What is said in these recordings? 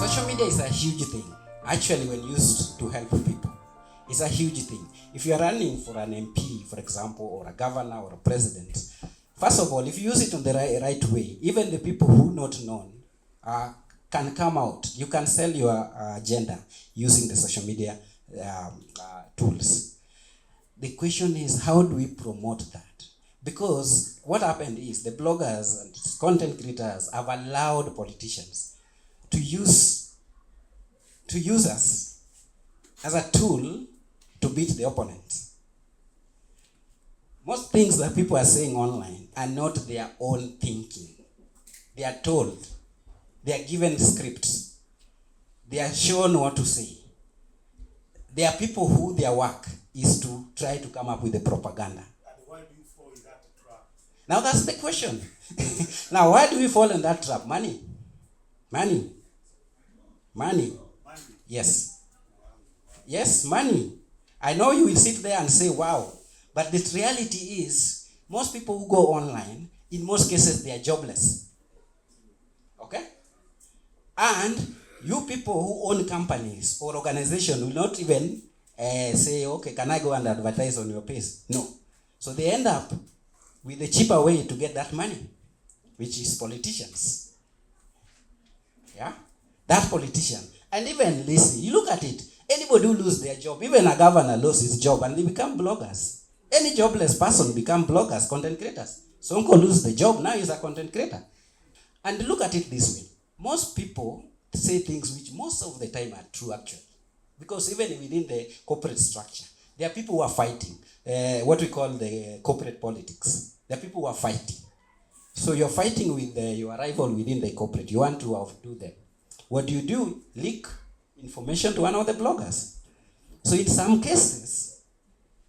Social media is a huge thing. Actually, when used to help people, it's a huge thing. If you are running for an MP, for example, or a governor or a president, first of all, if you use it in the right way, even the people who are not known can come out. You can sell your agenda using the social media tools. The question is, how do we promote that? Because what happened is the bloggers and content creators have allowed politicians to use us as a tool to beat the opponent. Most things that people are saying online are not their own thinking. They are told. They are given scripts. They are shown what to say. There are people who their work is to try to come up with the propaganda. And why do you fall in that trap? Now that's the question. Now why do we fall in that trap? Money. Yes. Yes, money. I know you will sit there and say, wow. But the reality is, most people who go online, in most cases, they are jobless. Okay? And you people who own companies or organizations will not even say, okay, can I go and advertise on your page? No. So they end up with a cheaper way to get that money, which is politicians. Yeah? That politician. And even listen, you look at it, anybody who loses their job, even a governor loses his job and they become bloggers. Any jobless person become bloggers, content creators. Sonko loses the job, now he's a content creator. And look at it this way. Most people say things which most of the time are true actually. Because even within the corporate structure, there are people who are fighting. What we call the corporate politics. There are people who are fighting. So you're fighting with your rival within the corporate. You want to outdo them. What do? Leak information to one of the bloggers. So in some cases,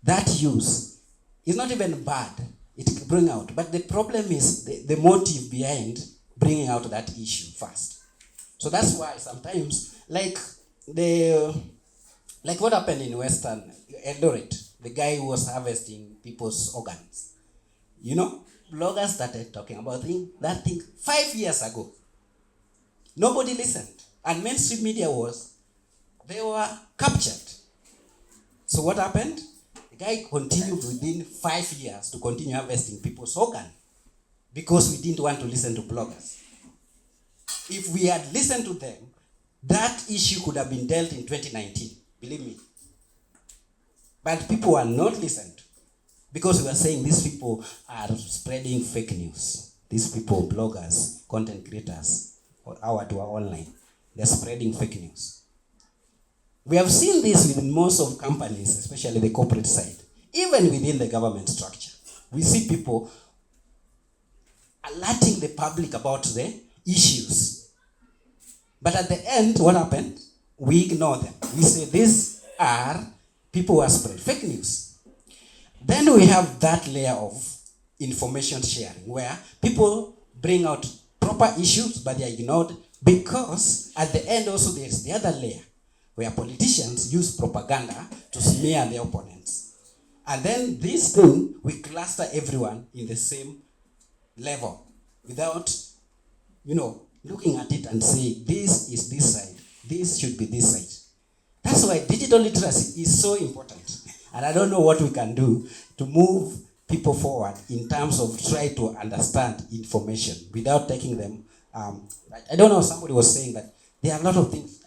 that use is not even bad. It can bring out. But the problem is the motive behind bringing out that issue first. So that's why sometimes, like what happened in Western Eldoret, the guy who was harvesting people's organs. You know, bloggers started talking about that thing 5 years ago. Nobody listened. And mainstream media they were captured. So what happened? The guy continued within 5 years to continue harvesting people's organs because we didn't want to listen to bloggers. If we had listened to them, that issue could have been dealt in 2019, believe me. But people were not listened to because we were saying these people are spreading fake news. These people, bloggers, content creators, or our online, they're spreading fake news. We have seen this with most of companies, especially the corporate side, even within the government structure. We see people alerting the public about the issues. But at the end, what happened? We ignore them. We say these are people who are spreading fake news. Then we have that layer of information sharing where people bring out proper issues, but they are ignored because at the end also there's the other layer where politicians use propaganda to smear their opponents. And then this thing, we cluster everyone in the same level without, looking at it and saying, this is this side, this should be this side. That's why digital literacy is so important. And I don't know what we can do to move people forward in terms of try to understand information without taking them. I don't know, somebody was saying that there are a lot of things.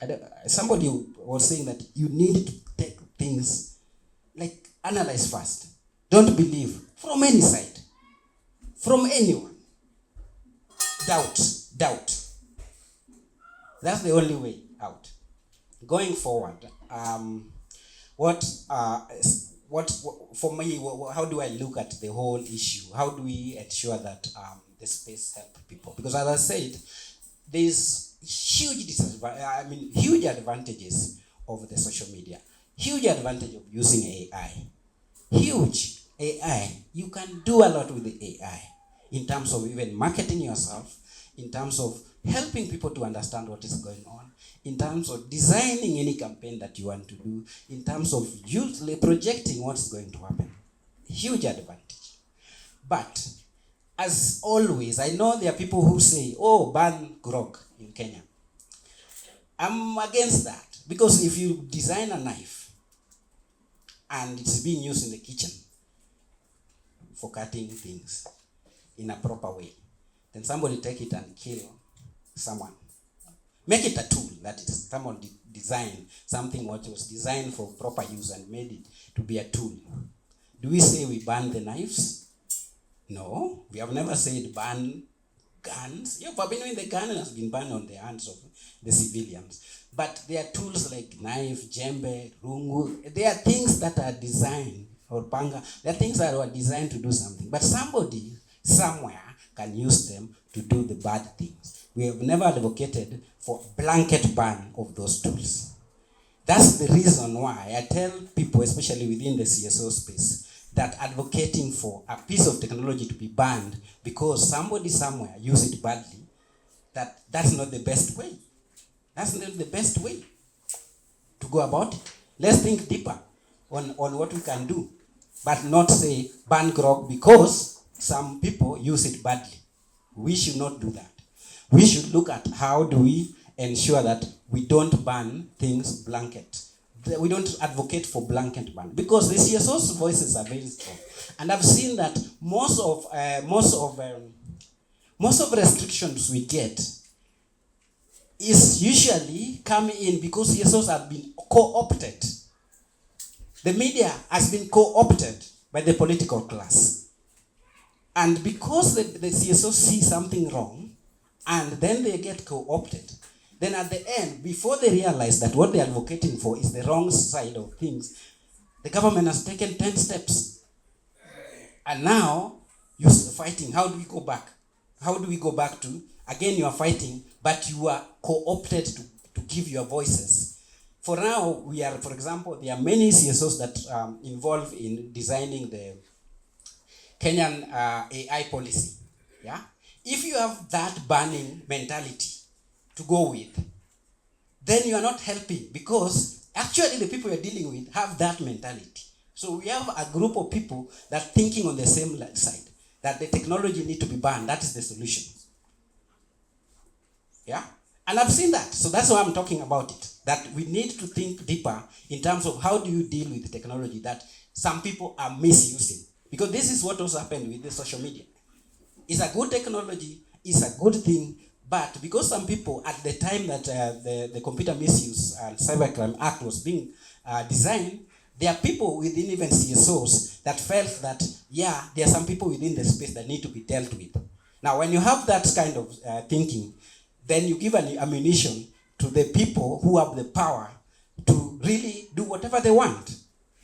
Somebody was saying that you need to take things, like analyze first. Don't believe from any side, from anyone. Doubt. That's the only way out. Going forward, what for me, how do I look at the whole issue? How do we ensure that the space help people? Because as I said, there's huge advantages of the social media. Huge advantage of using AI. Huge AI. You can do a lot with the AI in terms of even marketing yourself, in terms of helping people to understand what is going on, in terms of designing any campaign that you want to do, in terms of usually projecting what's going to happen. Huge advantage. But as always, I know there are people who say, ban grog in Kenya. I'm against that. Because if you design a knife and it's being used in the kitchen for cutting things in a proper way, then somebody take it and kill someone. Make it a tool, that is. Someone design something what was designed for proper use and made it to be a tool. Do we say we ban the knives? No, we have never said ban guns. Yeah, for when the gun has been banned on the hands of the civilians. But there are tools like knife, djembe, rungu. They are things that are designed, or panga. They are things that were designed to do something. But somebody, somewhere, can use them to do the bad things. We have never advocated for blanket ban of those tools. That's the reason why I tell people, especially within the CSO space, that advocating for a piece of technology to be banned because somebody somewhere used it badly, that's not the best way. That's not the best way to go about it. Let's think deeper on what we can do, but not say ban grog because some people use it badly. We should not do that. We should look at how do we ensure that we don't ban things blanket. We don't advocate for blanket ban because the CSO's voices are very strong, and I've seen that most of restrictions we get is usually coming in because CSOs have been co-opted. The media has been co-opted by the political class, and because the CSOs see something wrong, and then they get co-opted. Then at the end, before they realize that what they're advocating for is the wrong side of things, the government has taken 10 steps. And now, you're fighting. How do we go back? How do we go back to, again you are fighting, but you are co-opted to give your voices. For now, we are, for example, there are many CSOs that involved in designing the Kenyan AI policy. Yeah? If you have that banning mentality to go with, then you are not helping because actually the people you're dealing with have that mentality. So we have a group of people that are thinking on the same side, that the technology need to be banned. That is the solution. Yeah? And I've seen that. So that's why I'm talking about it. That we need to think deeper in terms of how do you deal with the technology that some people are misusing. Because this is what also happened with the social media. It's a good technology, it's a good thing, but because some people at the time that the Computer Misuse and Cybercrime Act was being designed, there are people within even CSOs that felt that, yeah, there are some people within the space that need to be dealt with. Now, when you have that kind of thinking, then you give an ammunition to the people who have the power to really do whatever they want.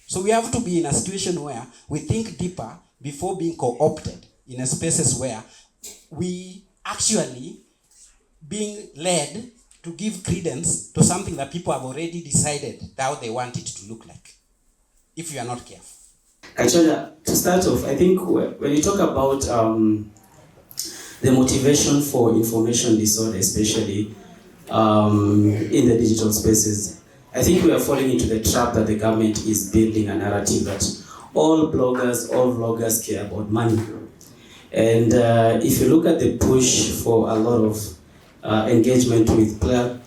So we have to be in a situation where we think deeper before being co-opted in a spaces where we actually being led to give credence to something that people have already decided how they want it to look like, if you are not careful. Actually, to start off, I think when you talk about the motivation for information disorder, especially in the digital spaces, I think we are falling into the trap that the government is building a narrative that all bloggers, all vloggers care about money. And if you look at the push for a lot of engagement with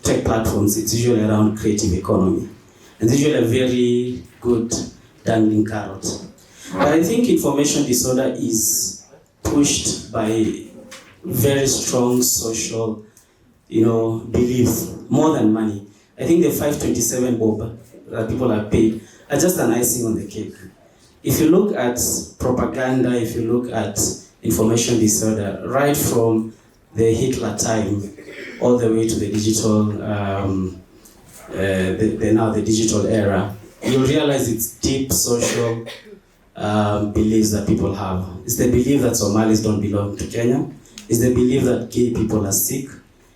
tech platforms, it's usually around creative economy. And it's usually a very good dangling carrot. But I think information disorder is pushed by very strong social, belief, more than money. I think the 527 bob that people are paid are just an icing on the cake. If you look at propaganda, if you look at information disorder, right from the Hitler time all the way to the digital, the digital era, you'll realize it's deep social beliefs that people have. It's the belief that Somalis don't belong to Kenya. It's the belief that gay people are sick.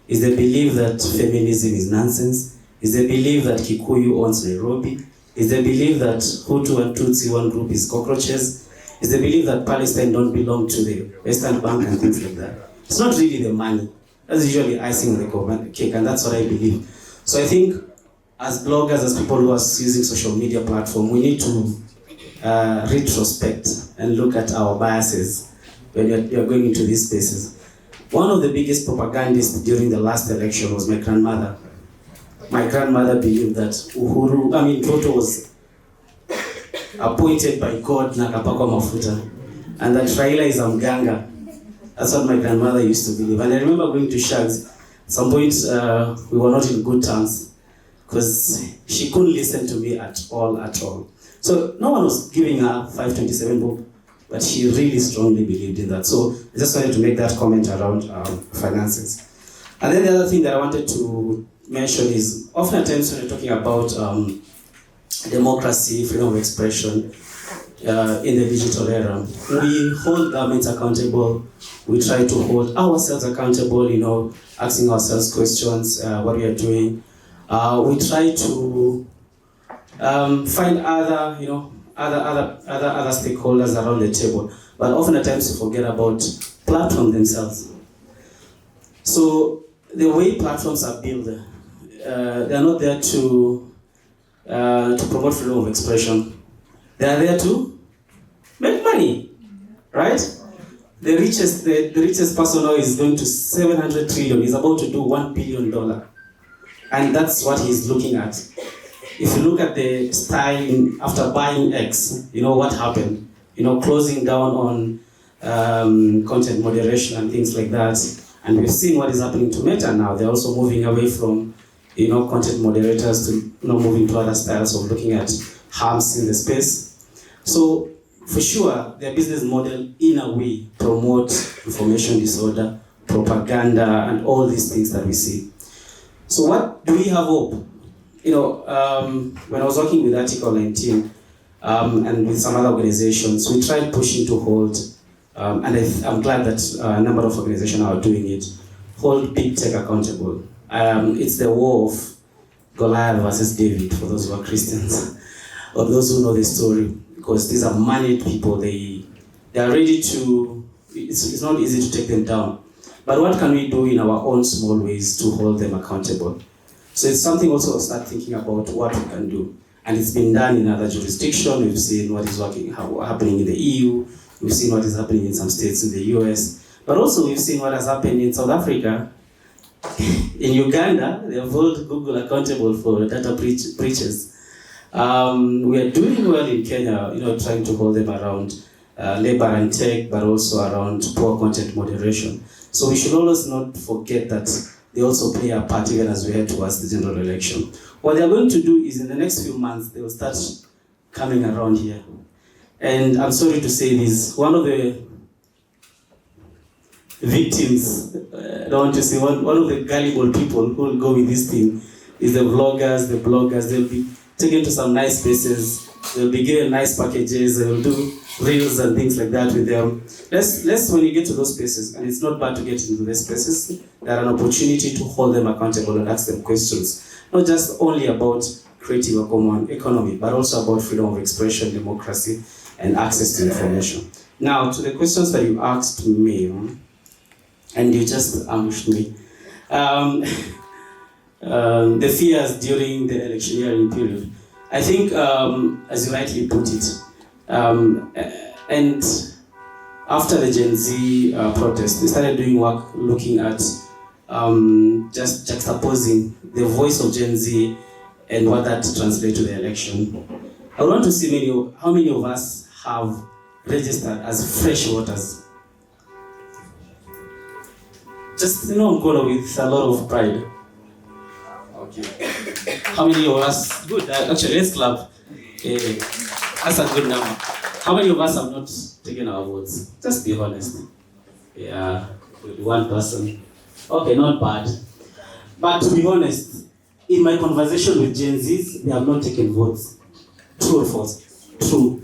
It's the belief that feminism is nonsense. It's the belief that Kikuyu owns Nairobi. It's the belief that Hutu and Tutsi one group is cockroaches. It's the belief that Palestine don't belong to the Western Bank and things like that. It's not really the money. That's usually icing on the cake, and that's what I believe. So I think as bloggers, as people who are using social media platform, we need to retrospect and look at our biases when you're going into these spaces. One of the biggest propagandists during the last election was my grandmother. my grandmother believed that Ruto was appointed by God na akapakwa mafuta, and that Raila is a mganga. That's what my grandmother used to believe. And I remember going to Shags. At some point, we were not in good terms because she couldn't listen to me at all. So no one was giving her 527 book, but she really strongly believed in that. So I just wanted to make that comment around finances. And then the other thing that I wanted to mention is, oftentimes when we're talking about democracy, freedom of expression in the digital era, we hold governments accountable. We try to hold ourselves accountable, asking ourselves questions, what we are doing. We try to find other stakeholders around the table, but oftentimes we forget about platforms themselves. So the way platforms are built, they are not there to promote freedom of expression. They are there to make money, right? The richest person now is going to 700 trillion. He's about to do $1 billion, and that's what he's looking at. If you look at the style after buying X, what happened? Closing down on content moderation and things like that. And we've seen what is happening to Meta now. They're also moving away from, content moderators to moving to other styles of looking at harms in the space. So for sure, their business model in a way promotes information disorder, propaganda, and all these things that we see. So what do we have hope? When I was working with Article 19 and with some other organizations, we tried pushing to hold, and I'm glad that a number of organizations are doing it, hold big tech accountable. It's the war of Goliath versus David, for those who are Christians, or those who know the story, because these are moneyed people. They are ready to, it's not easy to take them down. But what can we do in our own small ways to hold them accountable? So it's something also to start thinking about what we can do. And it's been done in other jurisdictions. We've seen what is happening in the EU. We've seen what is happening in some states in the US. But also we've seen what has happened in South Africa. In Uganda, they have held Google accountable for data breaches. We are doing well in Kenya, trying to hold them around labor and tech, but also around poor content moderation. So we should always not forget that they also play a part even as we head towards the general election. What they're going to do is in the next few months, they will start coming around here. And I'm sorry to say this, one of the victims, I don't want to say, one of the gullible people who will go with this thing is the vloggers, the bloggers. They'll be taken to some nice places, they'll be given nice packages, they'll do reels and things like that with them. Let's when you get to those places, and it's not bad to get into those places, there are an opportunity to hold them accountable and ask them questions. Not just only about creating a common economy, but also about freedom of expression, democracy, and access to information. Now, to the questions that you asked me, and you just ambushed me. The fears during the electioneering period. I think, as you rightly put it, and after the Gen Z protest, we started doing work looking at just juxtaposing the voice of Gen Z and what that translates to the election. I want to see how many of us have registered as fresh voters. Just, I'm going with a lot of pride. Okay. How many of us, good, actually, let's clap. That's a good number. How many of us have not taken our votes? Just be honest. Yeah, with one person. Okay, not bad. But to be honest, in my conversation with Gen Zs, they have not taken votes. True or false? True.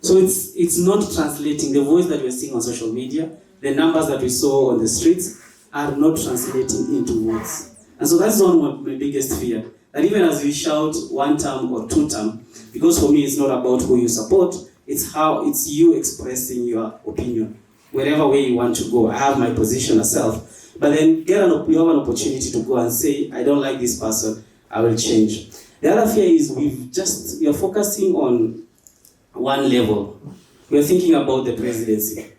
So it's not translating. The voice that we're seeing on social media, the numbers that we saw on the streets, are not translating into votes. And so that's one of my biggest fear. That even as we shout one term or two term, because for me it's not about who you support, it's you expressing your opinion. Wherever way you want to go. I have my position myself. But then you have an opportunity to go and say, I don't like this person, I will change. The other fear is we are focusing on one level. We are thinking about the presidency.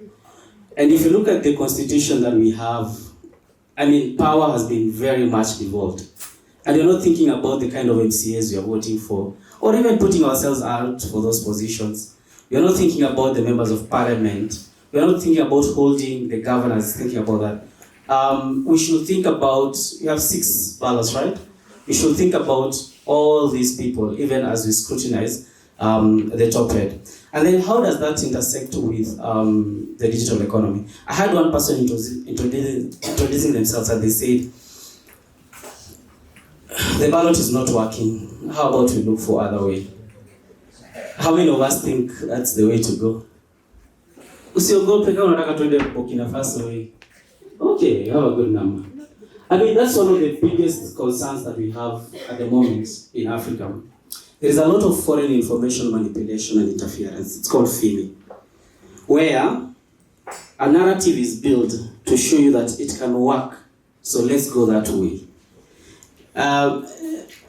And if you look at the constitution that we have, power has been very much devolved. and you're not thinking about the kind of MCAs you're voting for, or even putting ourselves out for those positions. We're not thinking about the members of parliament. We're not thinking about holding the governors, thinking about that. We should think about, you have 6 ballots, right? We should think about all these people, even as we scrutinize the top head. And then how does that intersect with the digital economy? I had one person introducing themselves and they said, the ballot is not working. How about we look for other way? How many of us think that's the way to go? Usiogope kama unataka tuende Burkina Faso way. Okay, you have a good number. I mean, that's one of the biggest concerns that we have at the moment in Africa. There is a lot of foreign information manipulation and interference. It's called filming, where a narrative is built to show you that it can work, so let's go that way.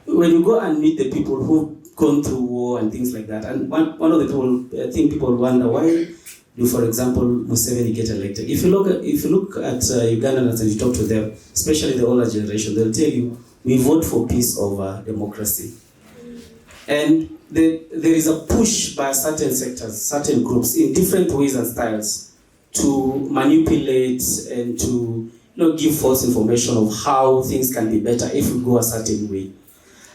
When you go and meet the people who've gone through war and things like that, and one of the people, I think people wonder why do, for example, Museveni get elected. If you look at Ugandans and you talk to them, especially the older generation, they'll tell you, we vote for peace over democracy. And there is a push by certain sectors, certain groups, in different ways and styles, to manipulate and to give false information of how things can be better if we go a certain way.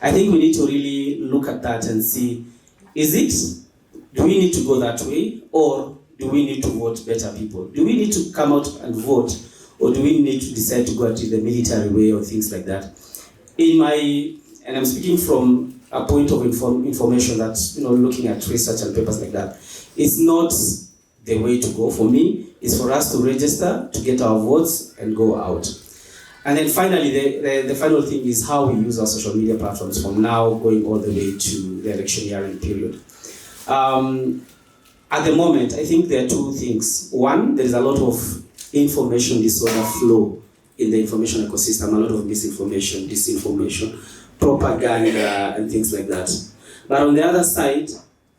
I think we need to really look at that and see, do we need to go that way, or do we need to vote better people? Do we need to come out and vote, or do we need to decide to go to the military way or things like that? And I'm speaking from a point of information that, looking at research and papers like that, it's not the way to go. For me, is for us to register, to get our votes and go out. And then finally, the final thing is how we use our social media platforms from now going all the way to the electioneering period. At the moment, I think there are 2 things. One, there is a lot of information disorder flow in the information ecosystem, a lot of misinformation, disinformation, propaganda, and things like that. But on the other side,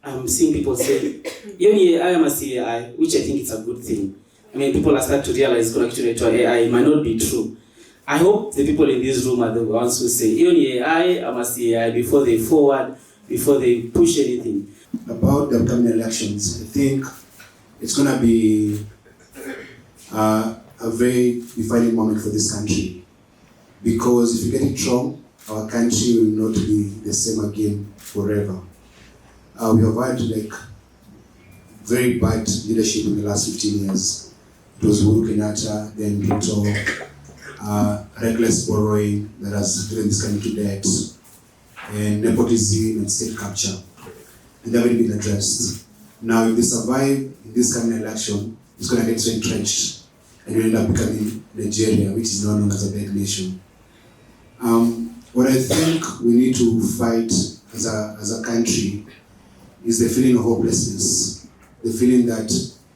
I'm seeing people say, I am a CAI, which I think is a good thing. I mean, people are starting to realize connected to AI, it might not be true. I hope the people in this room are the ones who say, I am a CAI, before they forward, before they push anything. About the upcoming elections, I think it's going to be a very defining moment for this country. Because if you get it wrong, our country will not be the same again forever. We have had very bad leadership in the last 15 years. It was Uhuru Kenyatta, then Ruto, reckless borrowing that has driven this country to debt, and nepotism and state capture. And they haven't been addressed. Now, if they survive in this coming election, it's going to get so entrenched, and we end up becoming Nigeria, which is now known as a bad nation. What I think we need to fight as a country is the feeling of hopelessness, the feeling that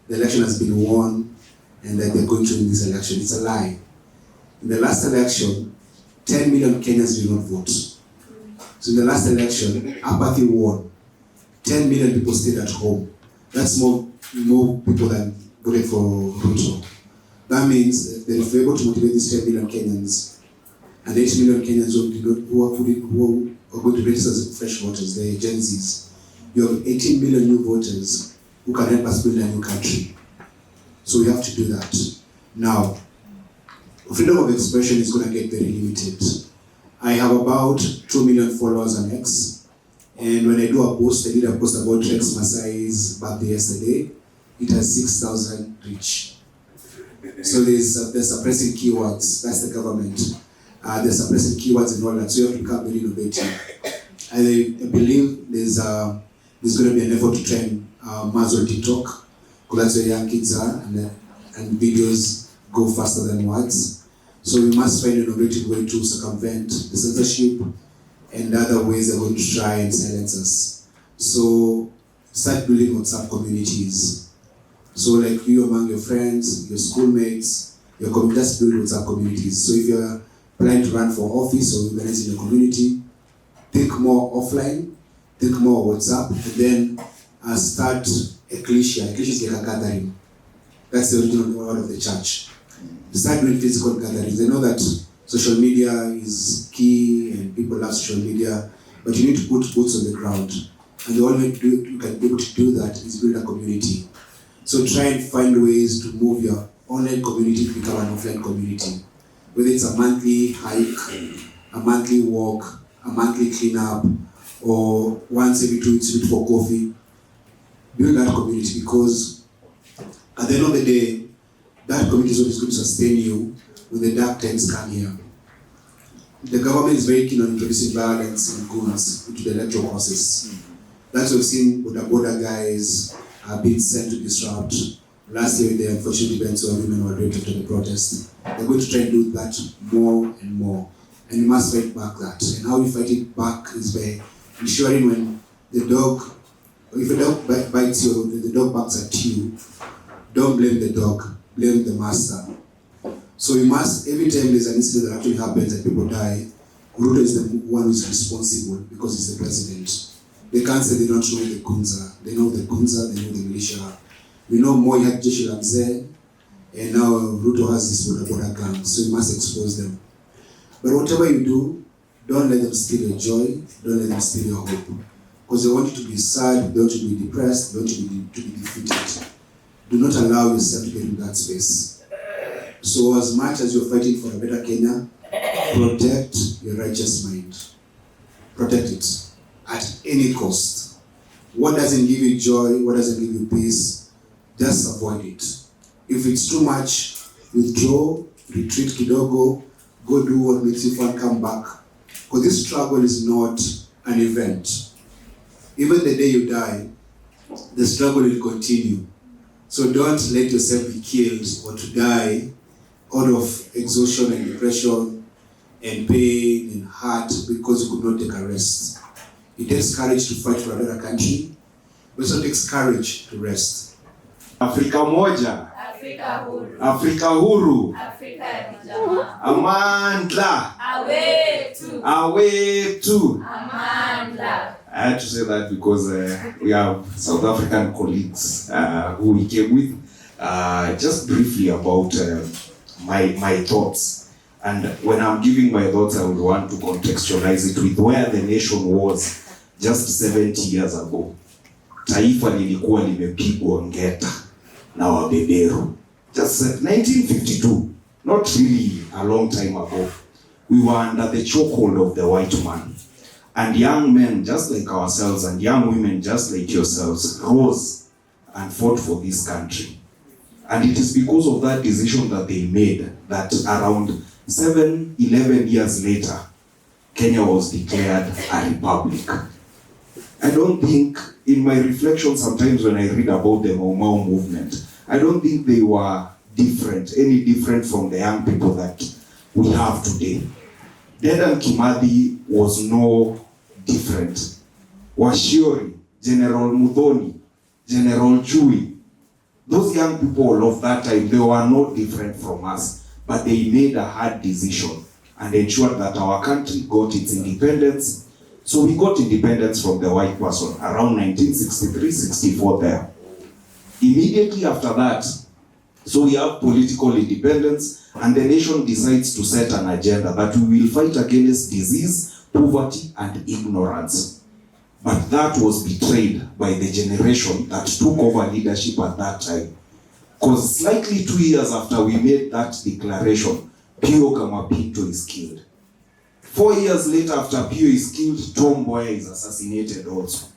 the election has been won and that they're going to win this election. It's a lie. In the last election, 10 million Kenyans did not vote. So in the last election, apathy won. 10 million people stayed at home. That's more people than voted for Ruto. That means that if we're able to motivate these 10 million Kenyans, and the 8 million Kenyans who are going to register as fresh voters, the Gen Zs, you have 18 million new voters who can help us build a new country. So we have to do that. Now, freedom of expression is going to get very limited. I have about 2 million followers on X, and when I do a post, I did a post about Rex Masai's birthday yesterday, it has 6,000 reach. So they're suppressing keywords, that's the government. They're suppressing keywords and all that, so you have to become very innovative. I believe there's going to be an effort to try and muzzle TikTok, because that's where young kids are, and videos go faster than words. So we must find an innovative way to circumvent the censorship and other ways they're going to try and silence us. So start building WhatsApp communities. So like you among your friends, your schoolmates, your community, just build WhatsApp communities. So if you're planning to run for office or organize in your community, think more offline, think more WhatsApp, and then start ecclesia. Ecclesia is like a gathering. That's the original word of the church. Start doing physical gatherings. I know that social media is key and people love social media, but you need to put boots on the ground. And the only way you can be able to do that is build a community. So try and find ways to move your online community to become an offline community. Whether it's a monthly hike, a monthly walk, a monthly cleanup, or once every 2 weeks meet for coffee, build that community, because at the end of the day, that community is what is going to sustain you when the dark times come here. The government is very keen on introducing violence and goons into the electoral process. That's what we've seen with the border guys being sent to disrupt. Last year, the unfortunate events where women were raped after the protest. They're going to try and do that more and more. And you must fight back that. And how you fight it back is by ensuring when the dog, if a dog bites you, when the dog barks at you, don't blame the dog, blame the master. So you must, every time there's an incident that actually happens and people die, Ruto is the one who is responsible because he's the president. They can't say they don't know the Gunza. They know the Gunza, they know the militia. We know Moi had Jeshi la Mzee, and now Ruto has this border gang, so you must expose them. But whatever you do, don't let them steal your joy, don't let them steal your hope. Because they want you to be sad, they want you to be depressed, they want you to be defeated. Do not allow yourself to get into that space. So as much as you're fighting for a better Kenya, protect your righteous mind. Protect it at any cost. What doesn't give you joy, what doesn't give you peace, just avoid it. If it's too much, withdraw, retreat kidogo, go do what makes you fun, come back. Because this struggle is not an event. Even the day you die, the struggle will continue. So don't let yourself be killed or to die out of exhaustion and depression and pain and hurt because you could not take a rest. It takes courage to fight for another country, but it also takes courage to rest. Afrika moja, Afrika huru, Afrika huru, Afrika ya jamaa, Amandla, awetu. Amandla. I had to say that because we have South African colleagues who we came with. Just briefly about my thoughts. And when I'm giving my thoughts, I would want to contextualize it with where the nation was just 70 years ago. Taifa lilikuwa limepigwa ngeta na wabeberu. Just 1952, not really a long time ago. We were under the chokehold of the white man. And young men just like ourselves and young women just like yourselves rose and fought for this country. And it is because of that decision that they made that around 11 years later, Kenya was declared a republic. I don't think, in my reflection sometimes when I read about the Mau Mau movement, I don't think they were any different from the young people that we have today. Dedan Kimathi was no different. Washiori, General Muthoni, General Chui, those young people of that time, they were not different from us, but they made a hard decision and ensured that our country got its independence. So we got independence from the white person around 1963-64 there. Immediately after that, so we have political independence and the nation decides to set an agenda that we will fight against disease, poverty and ignorance. But that was betrayed by the generation that took over leadership at that time. Because slightly 2 years after we made that declaration, Pio Gamapinto is killed. 4 years later after Pio is killed, Tom Mboya is assassinated also.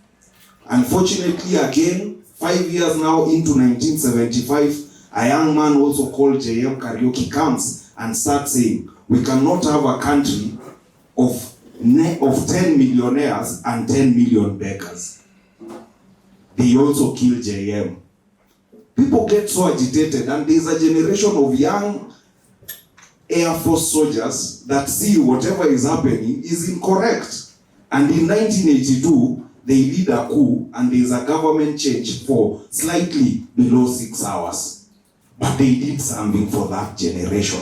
Unfortunately again, 5 years now into 1975, a young man also called JM Karaoke comes and starts saying, we cannot have a country of 10 millionaires and 10 million beggars. They also kill JM. People get so agitated and there's a generation of young Air Force soldiers that see whatever is happening is incorrect. And in 1982, they lead a coup and there's a government change for slightly below 6 hours. But they did something for that generation.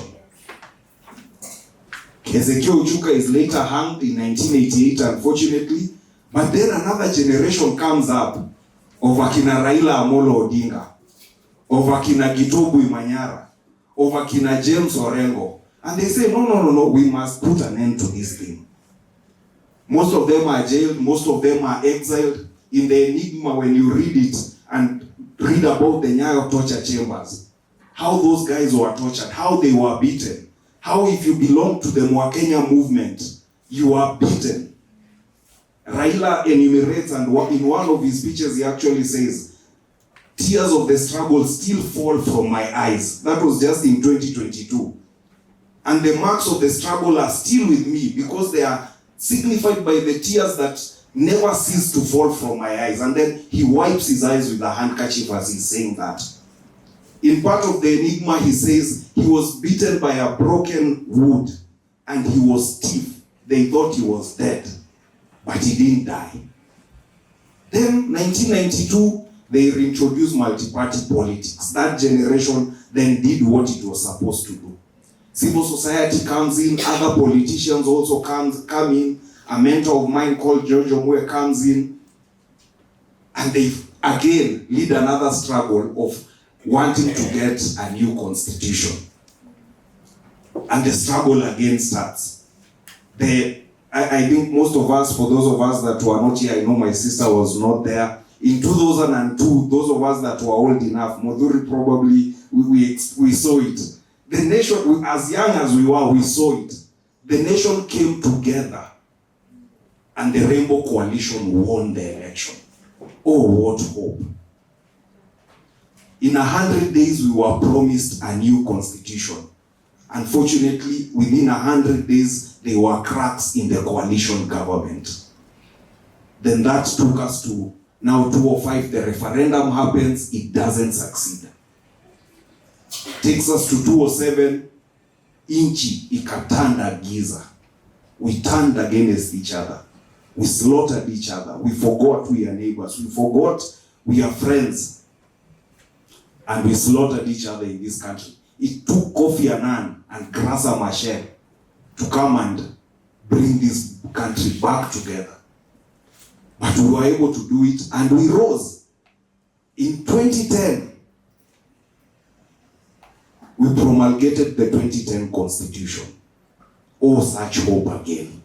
Ezekiel Uchuka is later hanged in 1988, unfortunately. But then another generation comes up of Akina Raila Amolo Odinga, of Akina Gitobu Imanyara, of Akina James Orengo. And they say, no, we must put an end to this thing. Most of them are jailed, most of them are exiled. In the Enigma, when you read it and read about the Nyayo torture chambers, how those guys were tortured, how they were beaten, how if you belong to the Mwakenya movement, you are beaten. Raila enumerates, and in one of his speeches he actually says, tears of the struggle still fall from my eyes. That was just in 2022. And the marks of the struggle are still with me because they are signified by the tears that never cease to fall from my eyes. And then he wipes his eyes with a handkerchief as he's saying that. In part of the Enigma, he says he was beaten by a broken wood and he was stiff. They thought he was dead, but he didn't die. Then 1992, they reintroduced multi-party politics. That generation then did what it was supposed to do. Civil society comes in, other politicians also come in. A mentor of mine called George Omwe comes in, and they again lead another struggle of wanting to get a new constitution. And the struggle again starts. I think most of us, for those of us that were not here, I know my sister was not there. In 2002, those of us that were old enough, Moduri probably, we saw it. The nation, as young as we were, we saw it. The nation came together and the Rainbow Coalition won the election. Oh, what hope. In 100 days, we were promised a new constitution. Unfortunately, within 100 days, there were cracks in the coalition government. Then that took us to now 205, the referendum happens, it doesn't succeed. Takes us to 207, inchi ikatanda giza. We turned against each other. We slaughtered each other. We forgot we are neighbors. We forgot we are friends. And we slaughtered each other in this country. It took Kofi Annan and Grasa Machel to come and bring this country back together. But we were able to do it and we rose. In 2010, we promulgated the 2010 Constitution. Oh, such hope again.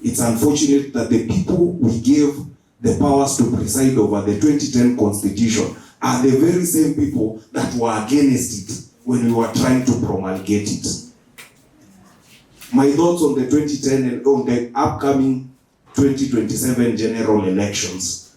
It's unfortunate that the people we gave the powers to preside over the 2010 Constitution are the very same people that were against it when we were trying to promulgate it. My thoughts on the 2010 and on the upcoming 2027 general elections.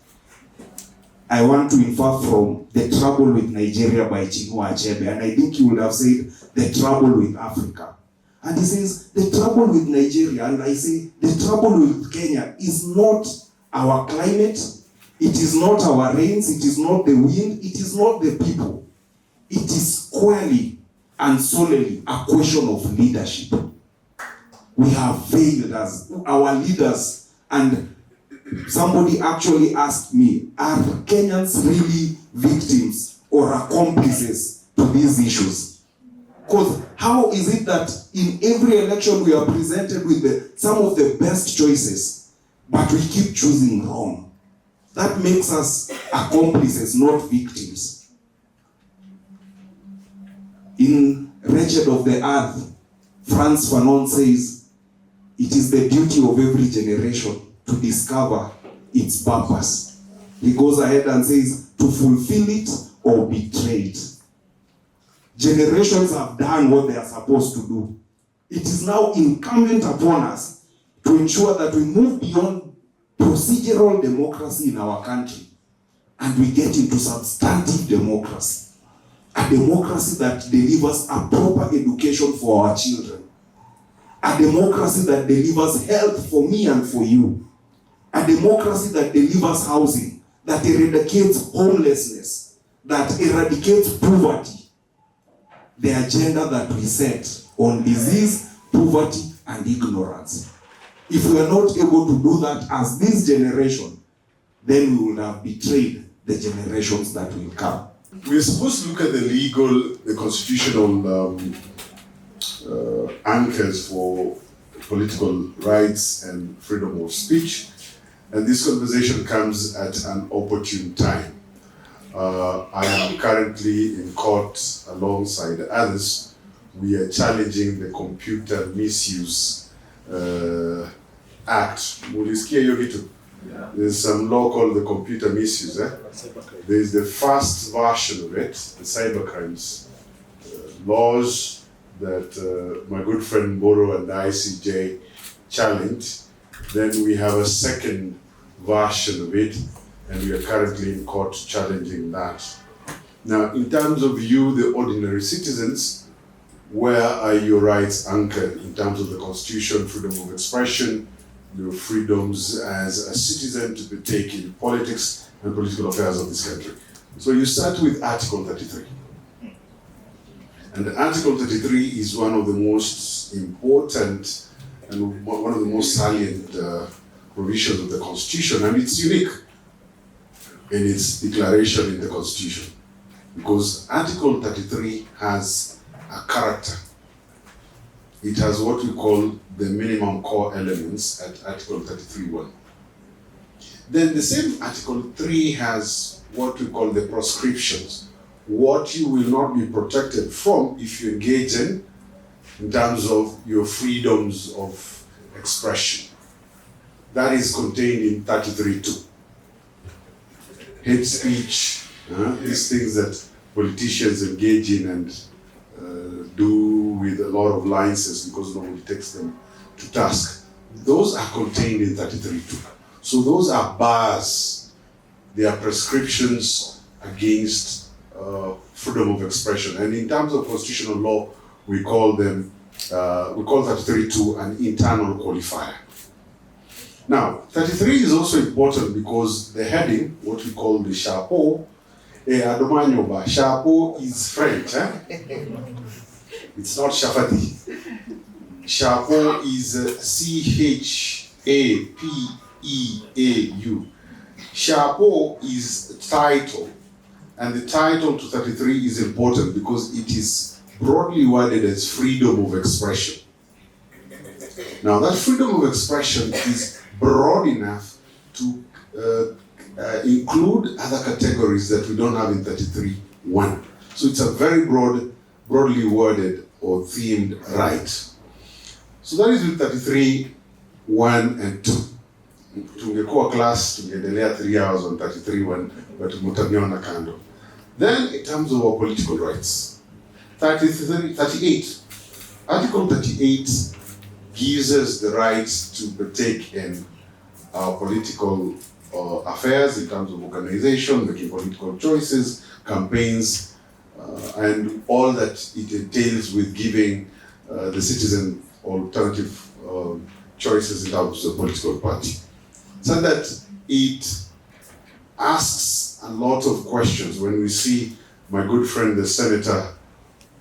I want to infer from The Trouble with Nigeria by Chinua Achebe, and I think he would have said the trouble with Africa. And he says, the trouble with Nigeria, and I say, the trouble with Kenya is not our climate, it is not our rains, it is not the wind, it is not the people. It is squarely and solely a question of leadership. We have failed as our leaders. And somebody actually asked me, are Kenyans really victims or accomplices to these issues? Because how is it that in every election we are presented with some of the best choices, but we keep choosing wrong? That makes us accomplices, not victims. In Wretched of the Earth, Frantz Fanon says, it is the duty of every generation to discover its purpose. He goes ahead and says, to fulfill it or betray it. Generations have done what they are supposed to do. It is now incumbent upon us to ensure that we move beyond procedural democracy in our country and we get into substantive democracy. A democracy that delivers a proper education for our children. A democracy that delivers health for me and for you. A democracy that delivers housing, that eradicates homelessness, that eradicates poverty. The agenda that we set on disease, poverty, and ignorance. If we are not able to do that as this generation, then we will have betrayed the generations that will come. We're supposed to look at the constitutional anchors for political rights and freedom of speech. And this conversation comes at an opportune time. I am currently in court alongside others we are challenging the Computer Misuse Act. Mulisikia hiyo kitu? There's some law called the Computer Misuse. There's the first version of it, the cybercrimes laws that my good friend Boro and the ICJ challenged. Then we have a second version of it, and we are currently in court challenging that. Now, in terms of you, the ordinary citizens, where are your rights anchored in terms of the Constitution, freedom of expression, your freedoms as a citizen to partake in politics and political affairs of this country? So you start with Article 33. And Article 33 is one of the most important and one of the most salient provisions of the Constitution, and it's unique in its declaration in the Constitution, because Article 33 has a character. It has what we call the minimum core elements at Article 33(1). Then the same Article 3 has what we call the proscriptions, what you will not be protected from if you engage in terms of your freedoms of expression. That is contained in 33(2). Hate speech, these things that politicians engage in and do with a lot of licenses because nobody takes them to task. Those are contained in 33(2). So those are bars. They are prescriptions against freedom of expression. And in terms of constitutional law, we call 33(2) an internal qualifier. Now, 33 is also important because the heading, what we call the chapeau, chapeau is French. It's not shafati. Chapeau is CHAPEAU. Chapeau is title, and the title to 33 is important because it is broadly worded as freedom of expression. Now, that freedom of expression is broad enough to include other categories that we don't have in 33(1). So it's a very broadly worded or themed right. So that is with 33(1) and 2. Tungekuwa class, tungeendelea 3 hours on 33(1), but mutaniona kando. Then in terms of our political rights, 38. Article 38 gives us the rights to partake in our political affairs in terms of organization, making political choices, campaigns, and all that it entails with giving the citizen alternative choices in terms of political party. So that it asks a lot of questions. When we see my good friend, the senator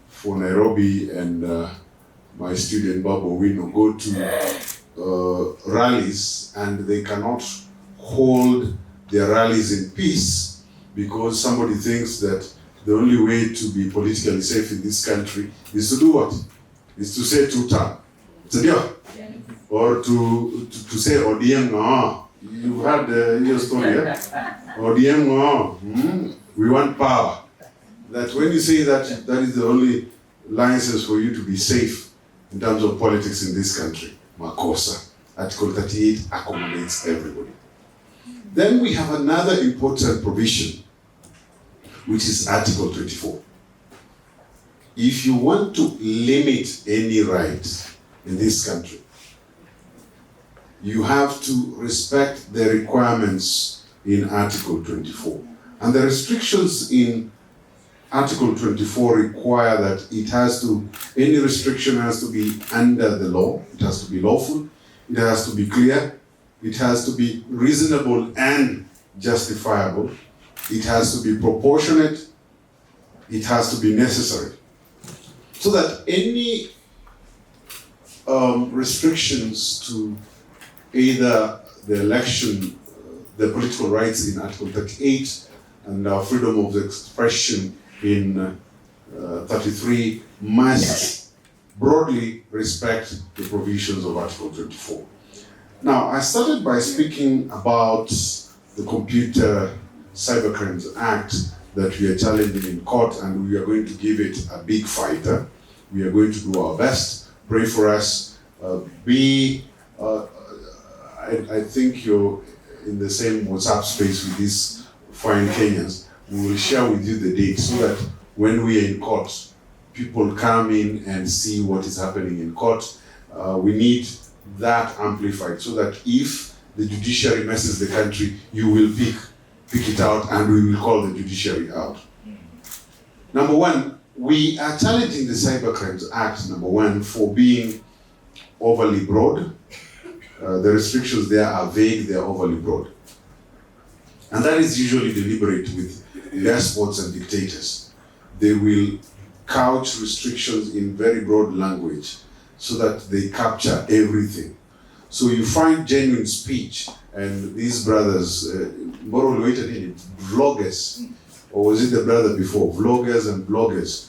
for Nairobi, and my student Babu Wino go to rallies and they cannot hold their rallies in peace because somebody thinks that the only way to be politically safe in this country is to do what? Is to say two-term. Or to say ODM, you heard your story, ODM, we want power. That when you say that, that is the only license for you to be safe in terms of politics in this country. Makosa. Article 38 accommodates everybody. Then we have another important provision, which is Article 24. If you want to limit any right in this country, you have to respect the requirements in Article 24. And the restrictions in Article 24 require that any restriction has to be under the law, it has to be lawful, it has to be clear, it has to be reasonable and justifiable, it has to be proportionate, it has to be necessary. So that any restrictions to either the election, the political rights in Article 38 and freedom of expression in 33 must broadly respect the provisions of Article 24. Now, I started by speaking about the Computer Cybercrimes Act that we are challenging in court, and we are going to give it a big fight. We are going to do our best. Pray for us. I think you're in the same WhatsApp space with these fine Kenyans. We will share with you the date so that when we are in court, people come in and see what is happening in court. We need that amplified so that if the judiciary messes the country, you will pick it out, and we will call the judiciary out. Number one, we are challenging the Cybercrimes Act, number one, for being overly broad. The restrictions there are vague, they are overly broad. And that is usually deliberate with despots and dictators. They will couch restrictions in very broad language so that they capture everything. So you find genuine speech, and these brothers, vloggers, or was it the brother before? Vloggers and bloggers.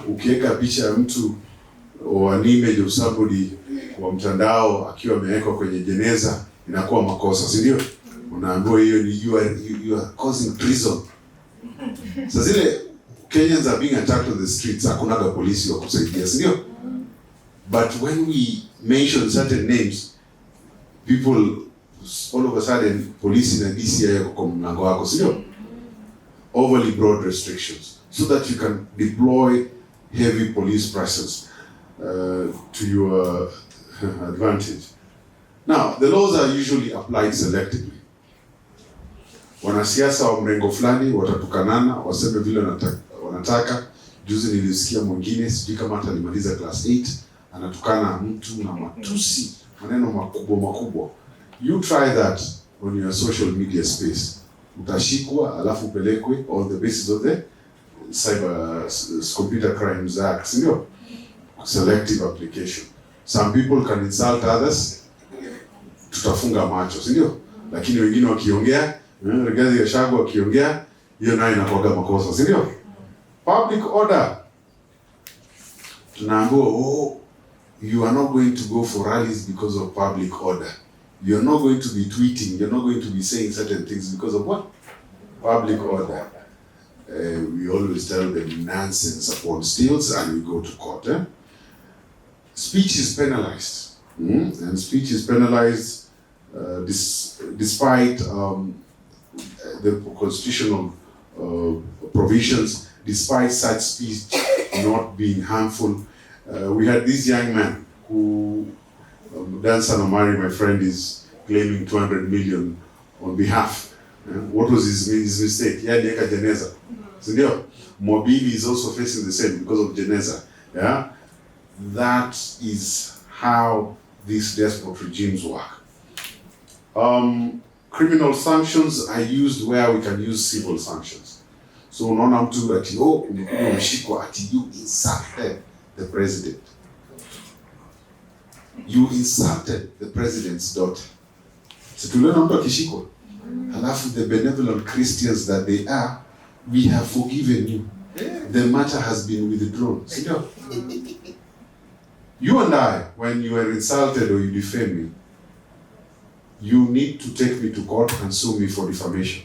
Ukiweka picha ya mtu or an image of somebody kwa mtandao akiwa amewekwa kwenye jeneza inakuwa makosa, si ndio? Unaambiwa hiyo ni you are causing treason. Sasa zile Kenyans are being attacked on the streets, hakunaga polisi wa kusaidia, si ndio? But when we mention certain names, people all of a sudden police na DCI yako kwa mlango wako, si ndio? Overly broad restrictions so that you can deploy heavy police presence to your advantage. Now, the laws are usually applied selectively. Wanasiasa wa mrengo fulani watatukanana, waseme vile wanataka. Juzi nilisikia mwingine, sijui kama hata alimaliza class 8, anatukana mtu na matusi, maneno makubwa. You try that on your social media space. Utashikwa alafu upelekwe on the basis of the Computer Crimes Act, si ndio? Selective application. Some people can insult others, tutafunga macho, si ndio? Lakini wengine wakiongea, Rigathi Gachagua wakiongea, hiyo nayo inakuwa makosa, si ndio? Public order. Tunaambiwa, you are not going to go for rallies because of public order. You are not going to be tweeting, you are not going to be saying certain things because of what? Public order. We always tell them nonsense upon stilts and we go to court. Speech is penalized. And speech is penalized despite the constitutional provisions, despite such speech not being harmful. We had this young man who, Dan Sanomari, my friend, is claiming 200 million on behalf. What was his mistake? He had a jeneza. So, Mobili is also facing the same because of jeneza. Yeah? That is how these despot regimes work. Criminal sanctions are used where we can use civil sanctions. So unaona mtu ati umeshikwa ati you insulted the president. You insulted the president's daughter. So tuliona mtu akishikwa. Halafu the benevolent Christians that they are, we have forgiven you. The matter has been withdrawn. You and I, when you are insulted or you defame me, you need to take me to court and sue me for defamation.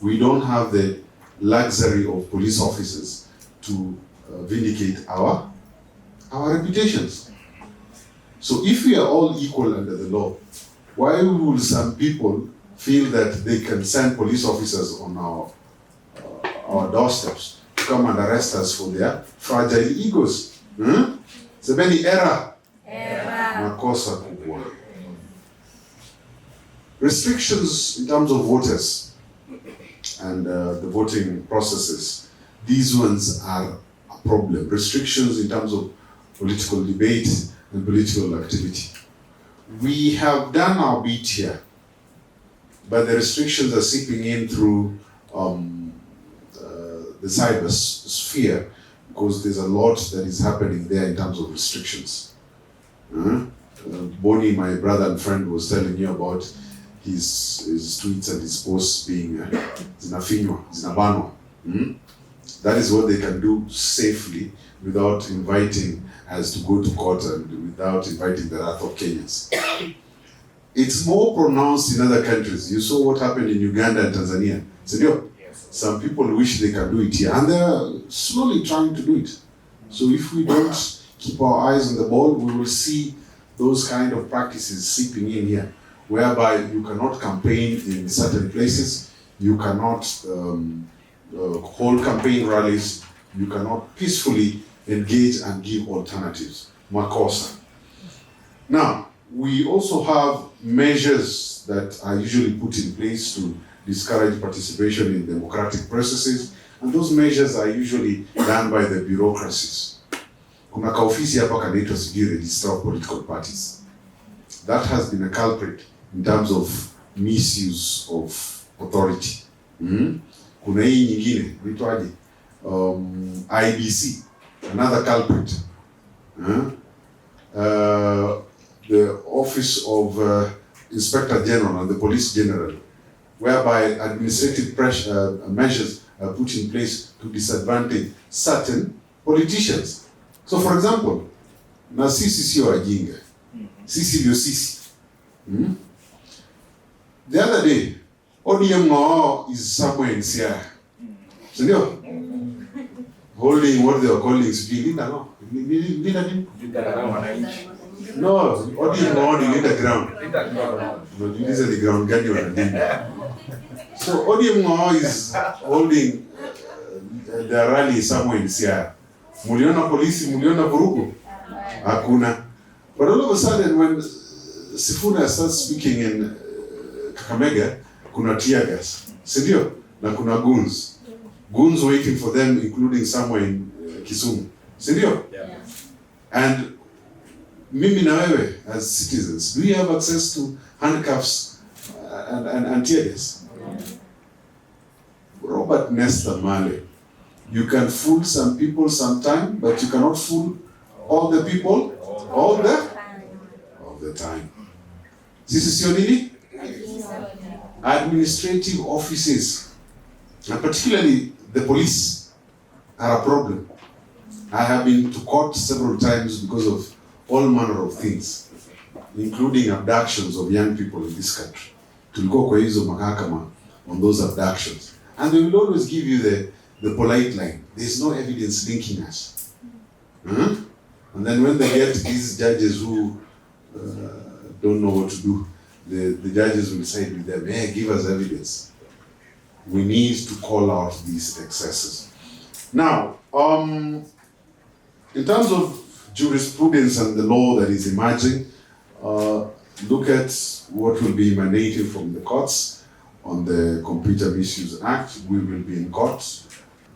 We don't have the luxury of police officers to vindicate our reputations. So if we are all equal under the law, why will some people feel that they can send police officers on our doorsteps to come and arrest us for their fragile egos? Semeni error. Makosa kubwa. Restrictions in terms of voters and the voting processes, these ones are a problem. Restrictions in terms of political debate and political activity. We have done our bit here, but the restrictions are seeping in through the cyber sphere, because there's a lot that is happening there in terms of restrictions. Bonnie, my brother and friend, was telling you about his tweets and his posts being zinabanwa. That is what they can do safely without inviting us to go to court and without inviting the wrath of Kenyans. It's more pronounced in other countries. You saw what happened in Uganda and Tanzania. Yes. Some people wish they can do it here, and they're slowly trying to do it. So if we don't keep our eyes on the ball, we will see those kind of practices seeping in here, whereby you cannot campaign in certain places, you cannot hold campaign rallies, you cannot peacefully engage and give alternatives. Makosa. Now, we also have measures that are usually put in place to discourage participation in democratic processes, and those measures are usually done by the bureaucracies. Kuna kaofisi hapa kanaitwa sijui Register of Political Parties. That has been a culprit in terms of misuse of authority. Kuna hii nyingine, inaitwaje? IBC, another culprit. The Office of Inspector General and the Police General, whereby administrative measures are put in place to disadvantage certain politicians. So for example, na sisi sio wajinga. Sisi ndio sisi. The other day, ODM Ng'o is somewhere in Siaya. Sindio? Holding what they are calling Linda, no? Linda nini? No, ODM Ng'o ni Linda ground. No, Linda the ground gani wanalinda. So ODM Ng'o is holding the rally somewhere in Siaya. Muliona polisi, muliona vurugu? Hakuna. But all of a sudden when Sifuna starts speaking in Kakamega, kuna tear gas. Sindio? Na kuna goons. Goons waiting for them, including somewhere in Kisumu. Sindio? Yeah. And mimi na wewe as citizens, do we have access to handcuffs and tear gas? Yeah. Robert Nesta Male. You can fool some people sometime, but you cannot fool all the people all the time. Sisi sio nini? Administrative offices, and particularly the police, are a problem. I have been to court several times because of all manner of things, including abductions of young people in this country. Tulikuwa kwa hizo mahakama on those abductions. And they will always give you the polite line. There's no evidence linking us. And then when they get these judges who don't know what to do, the judges will side with them, hey, give us evidence. We need to call out these excesses. Now, in terms of jurisprudence and the law that is emerging, look at what will be emanating from the courts on the Computer Misuse Act. We will be in court.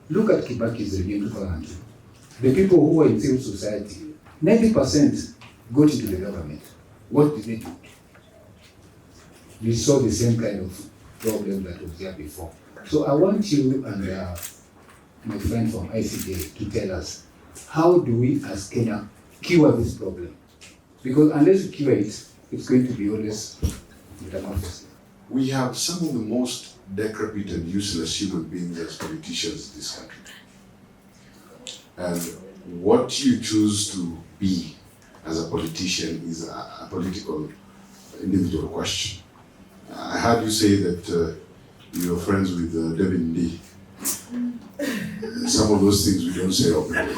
Look at Kibaki's regime 2000. The people who were in civil society, 90% got into the government. What did they do? We saw the same kind of problem that was there before. So I want you and my friend from ICJ to tell us, how do we as Kenya cure this problem? Because unless we cure it, it's going to be always metamorphosis. We have some of the most decrepit and useless human beings as politicians in this country. And what you choose to be as a politician is a political individual question. I heard you say that you're friends with Devin Lee. Some of those things we don't say openly.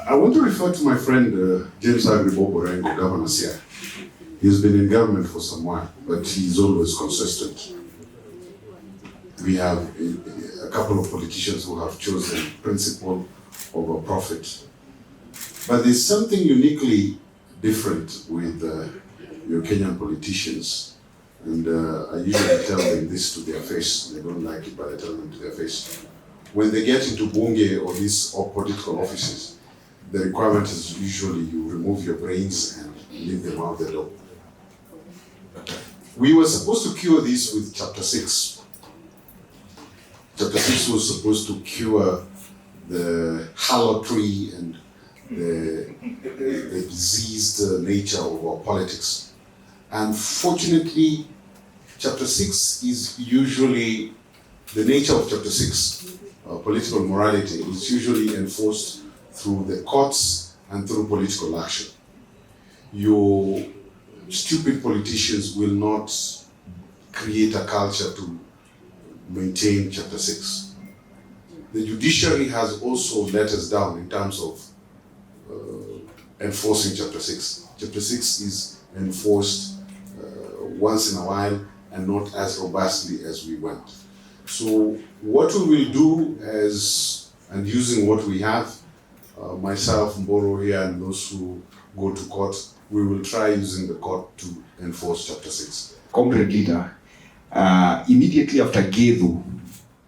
I want to refer to my friend James Agribobo, Governor Siaya. He's been in government for some while, but he's always consistent. We have a couple of politicians who have chosen principle over profit. But there's something uniquely different with your Kenyan politicians. And I usually tell them this to their face. They don't like it, but I tell them to their face. When they get into Bunge or these political offices, the requirement is usually you remove your brains and leave them out the door. We were supposed to cure this with Chapter 6. Chapter 6 was supposed to cure the harlotry and the diseased nature of our politics. Unfortunately, Chapter 6 is usually, the nature of Chapter 6, political morality, is usually enforced through the courts and through political action. Your stupid politicians will not create a culture to maintain Chapter 6. The judiciary has also let us down in terms of enforcing Chapter 6. Chapter 6 is enforced once in a while and not as robustly as we want. So what we will do is, and using what we have, myself, Mboro here, and those who go to court, we will try using the court to enforce Chapter 6. Comrade leader, immediately after Gedhu,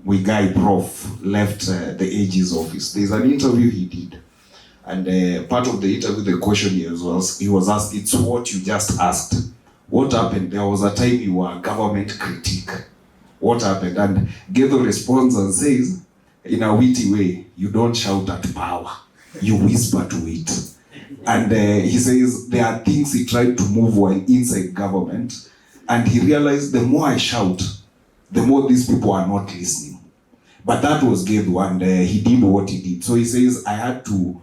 Muigai Prof left the AG's office, there's an interview he did. And part of the interview, the question he was asked, it's what you just asked. What happened? There was a time you were a government critic. What happened? And Gedhu responds and says, in a witty way, you don't shout at power, you whisper to it. And he says there are things he tried to move while inside government, and he realized the more I shout, the more these people are not listening. But that was Gedhu, and he did what he did. So he says, I had to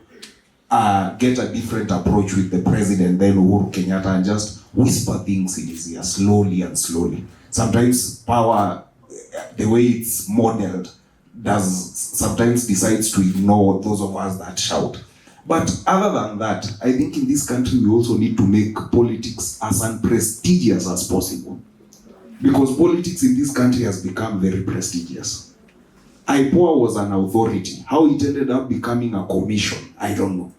get a different approach with the president, then Uhuru Kenyatta, and just whisper things in his ear slowly and slowly. Sometimes power, the way it's modeled, sometimes decides to ignore those of us that shout. But other than that, I think in this country we also need to make politics as unprestigious as possible. Because politics in this country has become very prestigious. IPOA was an authority. How it ended up becoming a commission, I don't know.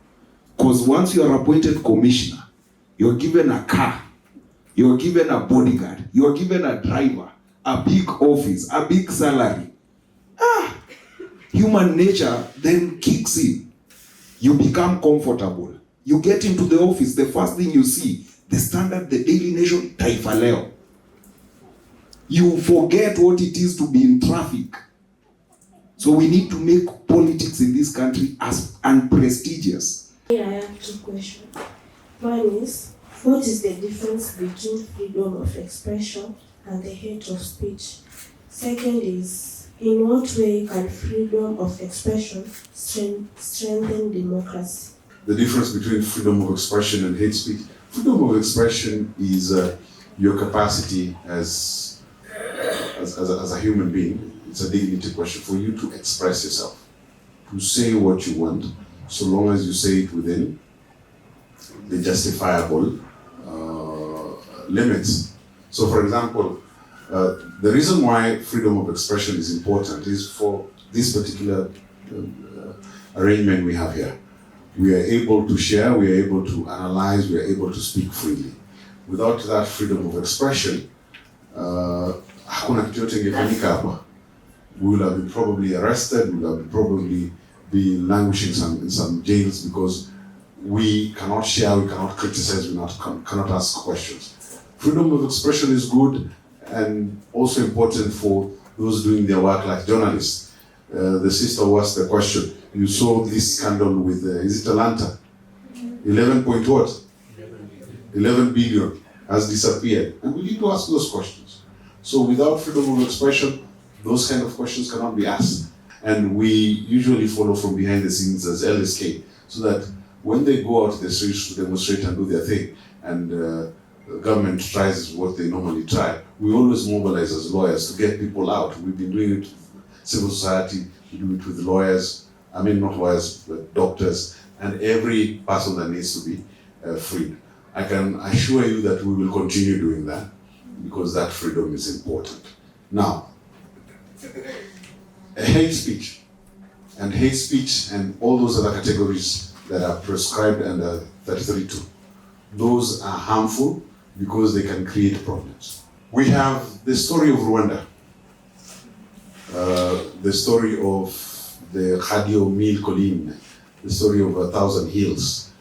Because once you are appointed commissioner, you're given a car, you're given a bodyguard, you're given a driver, a big office, a big salary. Human nature then kicks in. You become comfortable. You get into the office, the first thing you see, the Standard, the Daily Nation, Taifa Leo. You forget what it is to be in traffic. So we need to make politics in this country as unprestigious. I have two questions. One is, what is the difference between freedom of expression and the hate of speech? Second is, in what way can freedom of expression strengthen democracy? The difference between freedom of expression and hate speech. Freedom of expression is your capacity as a human being. It's a dignity question for you to express yourself, to say what you want, so long as you say it within the justifiable limits. So, for example, the reason why freedom of expression is important is for this particular arrangement we have here. We are able to share, we are able to analyze, we are able to speak freely. Without that freedom of expression, hakuna kitu yote ingefanyika hapa. We will have been probably arrested, we will have probably be languishing in some jails because we cannot share, we cannot criticize, we cannot ask questions. Freedom of expression is good and also important for those doing their work like journalists. The sister who asked the question, you saw this scandal with, is it Atlanta? 11 point what? 11 billion has disappeared. And we need to ask those questions. So without freedom of expression, those kind of questions cannot be asked. And we usually follow from behind the scenes as LSK, so that when they go out to the streets to demonstrate and do their thing, and the government tries what they normally try, we always mobilize as lawyers to get people out. We've been doing it with civil society, we do it with lawyers, I mean not lawyers, but doctors, and every person that needs to be freed. I can assure you that we will continue doing that, because that freedom is important. Now, hate speech and all those other categories that are prescribed under 33(2), those are harmful because they can create problems. We have the story of Rwanda, the story of the Radio Mille Collines, the story of 1,000 Hills,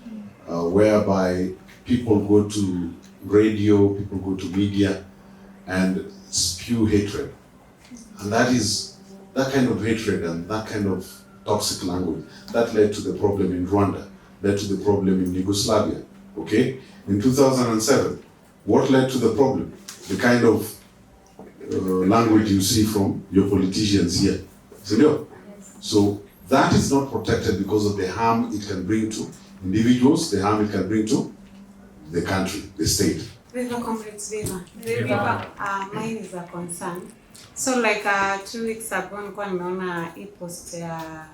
whereby people go to radio, people go to media and spew hatred. And that kind of hatred and that kind of toxic language, that led to the problem in Rwanda, led to the problem in Yugoslavia, okay? In 2007, what led to the problem? The kind of language you see from your politicians here. So that is not protected because of the harm it can bring to individuals, the harm it can bring to the country, the state. Viva Comrades, Viva. Mine is a concern. So like 2 weeks ago nilikuwa nimeona hii post ya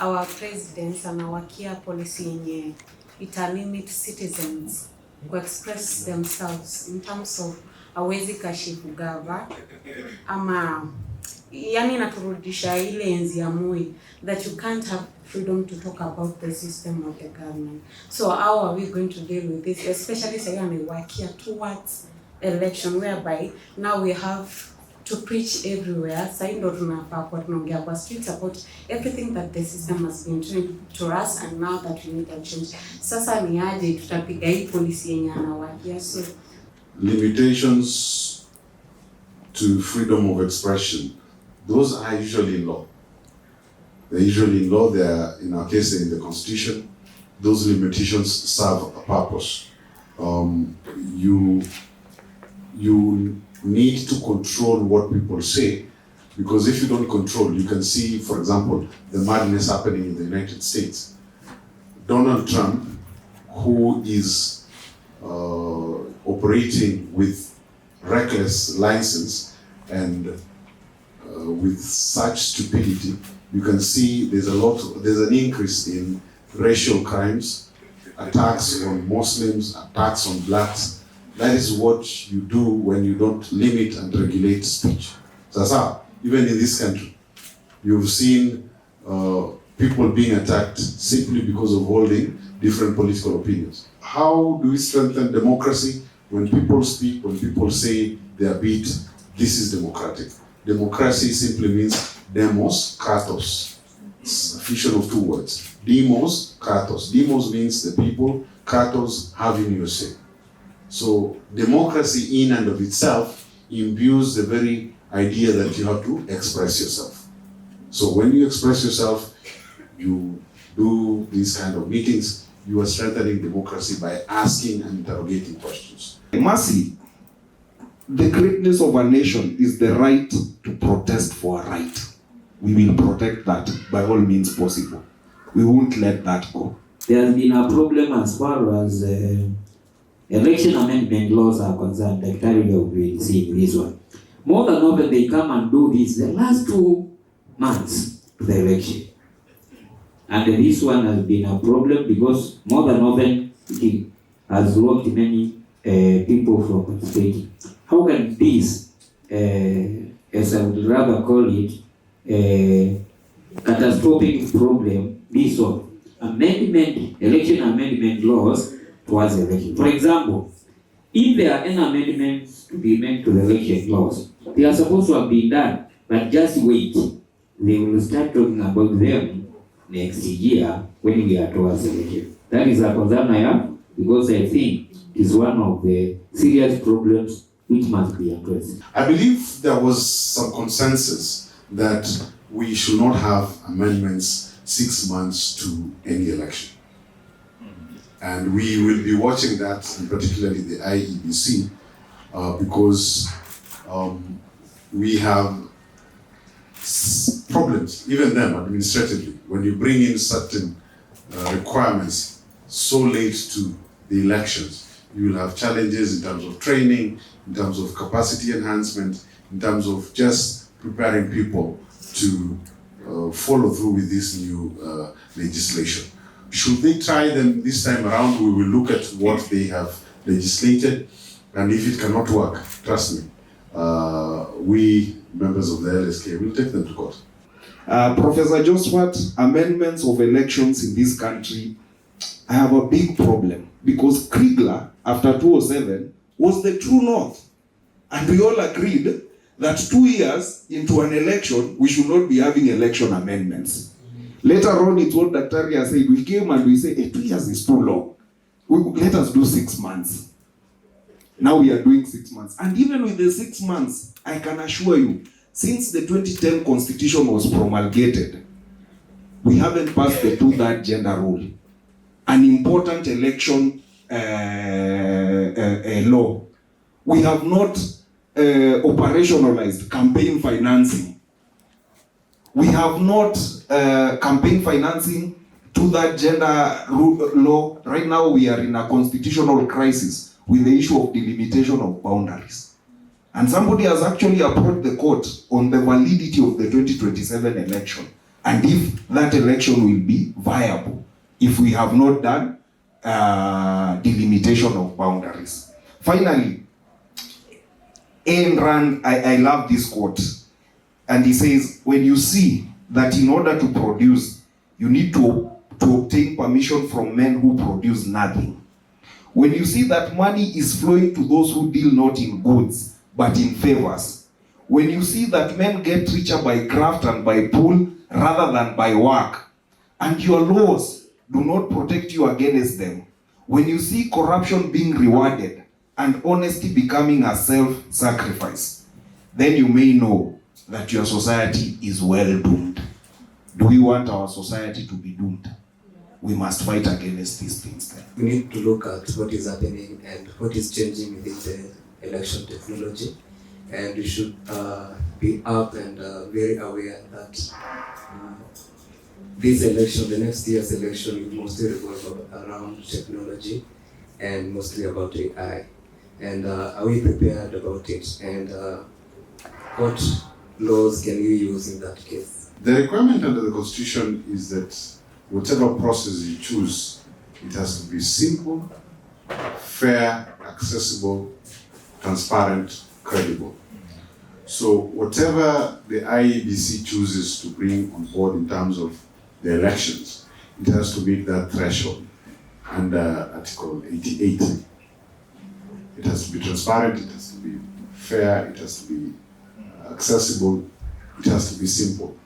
our president anawakia policy yenye ita limit citizens to express themselves in terms of hawezi kashifu gava ama yani inaturudisha ile enzi ya Moi that you can't have freedom to talk about the system of the government. So how are we going to deal with this, especially say amewakia towards election whereby now we have to preach everywhere. Sasa ndo tunafaa kwa tunaongea kwa streets about everything that the system has been doing to us and now that we need a change. Sasa ni aje tutapiga hii policy yenye anawakia? So limitations to freedom of expression, those are usually in law. They're usually in law. They are, in our case, in the Constitution. Those limitations serve a purpose. You need to control what people say, because if you don't control, you can see, for example, the madness happening in the United States. Donald Trump, who is operating with reckless license and with such stupidity, you can see there's an increase in racial crimes, attacks on Muslims, attacks on blacks. That is what you do when you don't limit and regulate speech. Sasa, even in this country, you've seen people being attacked simply because of holding different political opinions. How do we strengthen democracy? When people speak, when people say they are beat, this is democratic. Democracy simply means demos, kratos. It's a fusion of two words. Demos, kratos. Demos means the people, kratos, having your say. So democracy in and of itself imbues the very idea that you have to express yourself. So when you express yourself, you do these kind of meetings, you are strengthening democracy by asking and interrogating questions. Mercy, the greatness of a nation is the right to protest for a right. We will protect that by all means possible. We won't let that go. There has been a problem as far as election amendment laws are concerned, like Terry will be seeing this one. More than often they come and do this the last 2 months to the election. And this one has been a problem because more than often it has blocked many people from participating. How can this, as I would rather call it, catastrophic problem be solved? Election amendment laws towards election. For example, if there are any amendments to be made to the election laws, they are supposed to have been done, but just wait. They will start talking about them next year when we are towards election. That is a concern I have, because I think it is one of the serious problems which must be addressed. I believe there was some consensus that we should not have amendments 6 months to any election. And we will be watching that, and particularly the IEBC, because we have problems, even them administratively, when you bring in certain requirements so late to the elections. You will have challenges in terms of training, in terms of capacity enhancement, in terms of just preparing people to follow through with this new legislation. Should they try them this time around, we will look at what they have legislated, and if it cannot work, trust me, we members of the LSK will take them to court. Professor Josephat, amendments of elections in this country, I have a big problem, because Kriegler, after 2007, was the true north. And we all agreed that 2 years into an election, we should not be having election amendments. Later on, it's what Dr. Ria said. We came and we said, 2 years is too long. Let us do 6 months. Now we are doing 6 months. And even with the 6 months, I can assure you, since the 2010 Constitution was promulgated, we haven't passed the 2/3 gender rule, an important election law. We have not operationalized campaign financing. We have not campaign financing to that gender law. Right now we are in a constitutional crisis with the issue of delimitation of boundaries. And somebody has actually approached the court on the validity of the 2027 election, and if that election will be viable, if we have not done delimitation of boundaries. Finally, Ayn Rand, I love this quote, and he says, when you see that in order to produce, you need to obtain permission from men who produce nothing. When you see that money is flowing to those who deal not in goods, but in favors. When you see that men get richer by graft and by pull rather than by work, and your laws do not protect you against them. When you see corruption being rewarded and honesty becoming a self-sacrifice, then you may know that your society is well doomed. Do we want our society to be doomed? We must fight against these things then. We need to look at what is happening and what is changing within the election technology, and we should be up and very aware that this election, the next year's election, will mostly revolve around technology and mostly about AI. And are we prepared about it? And what laws can we use in that case? The requirement under the Constitution is that whatever process you choose, it has to be simple, fair, accessible, transparent, credible. So whatever the IEBC chooses to bring on board in terms of the elections, it has to meet that threshold under Article 88. It has to be transparent, it has to be fair, it has to be accessible, it has to be simple.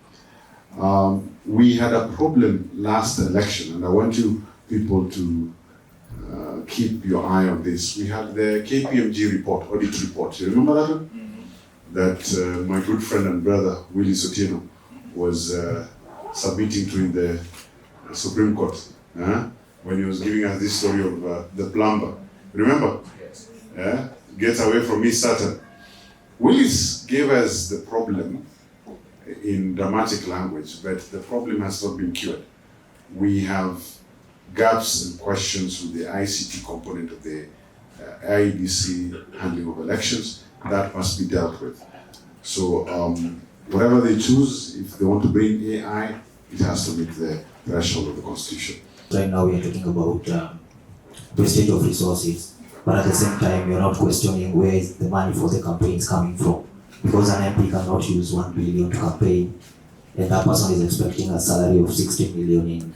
We had a problem last election, and I want you people to keep your eye on this. We had the KPMG report, audit report. You remember that one? That my good friend and brother, Willie Sotieno, was submitting to in the Supreme Court when he was giving us this story of the plumber. Remember? Yes. Get away from me, Satan. Willis gave us the problem in dramatic language, but the problem has not been cured. We have gaps and questions with the ICT component of the IEBC handling of elections that must be dealt with. So whatever they choose, if they want to bring AI, it has to meet the threshold of the Constitution. Right now we are talking about wastage of resources, but at the same time we are not questioning where is the money for the campaigns coming from. Because an MP cannot use 1 billion to campaign, and that person is expecting a salary of 60 million in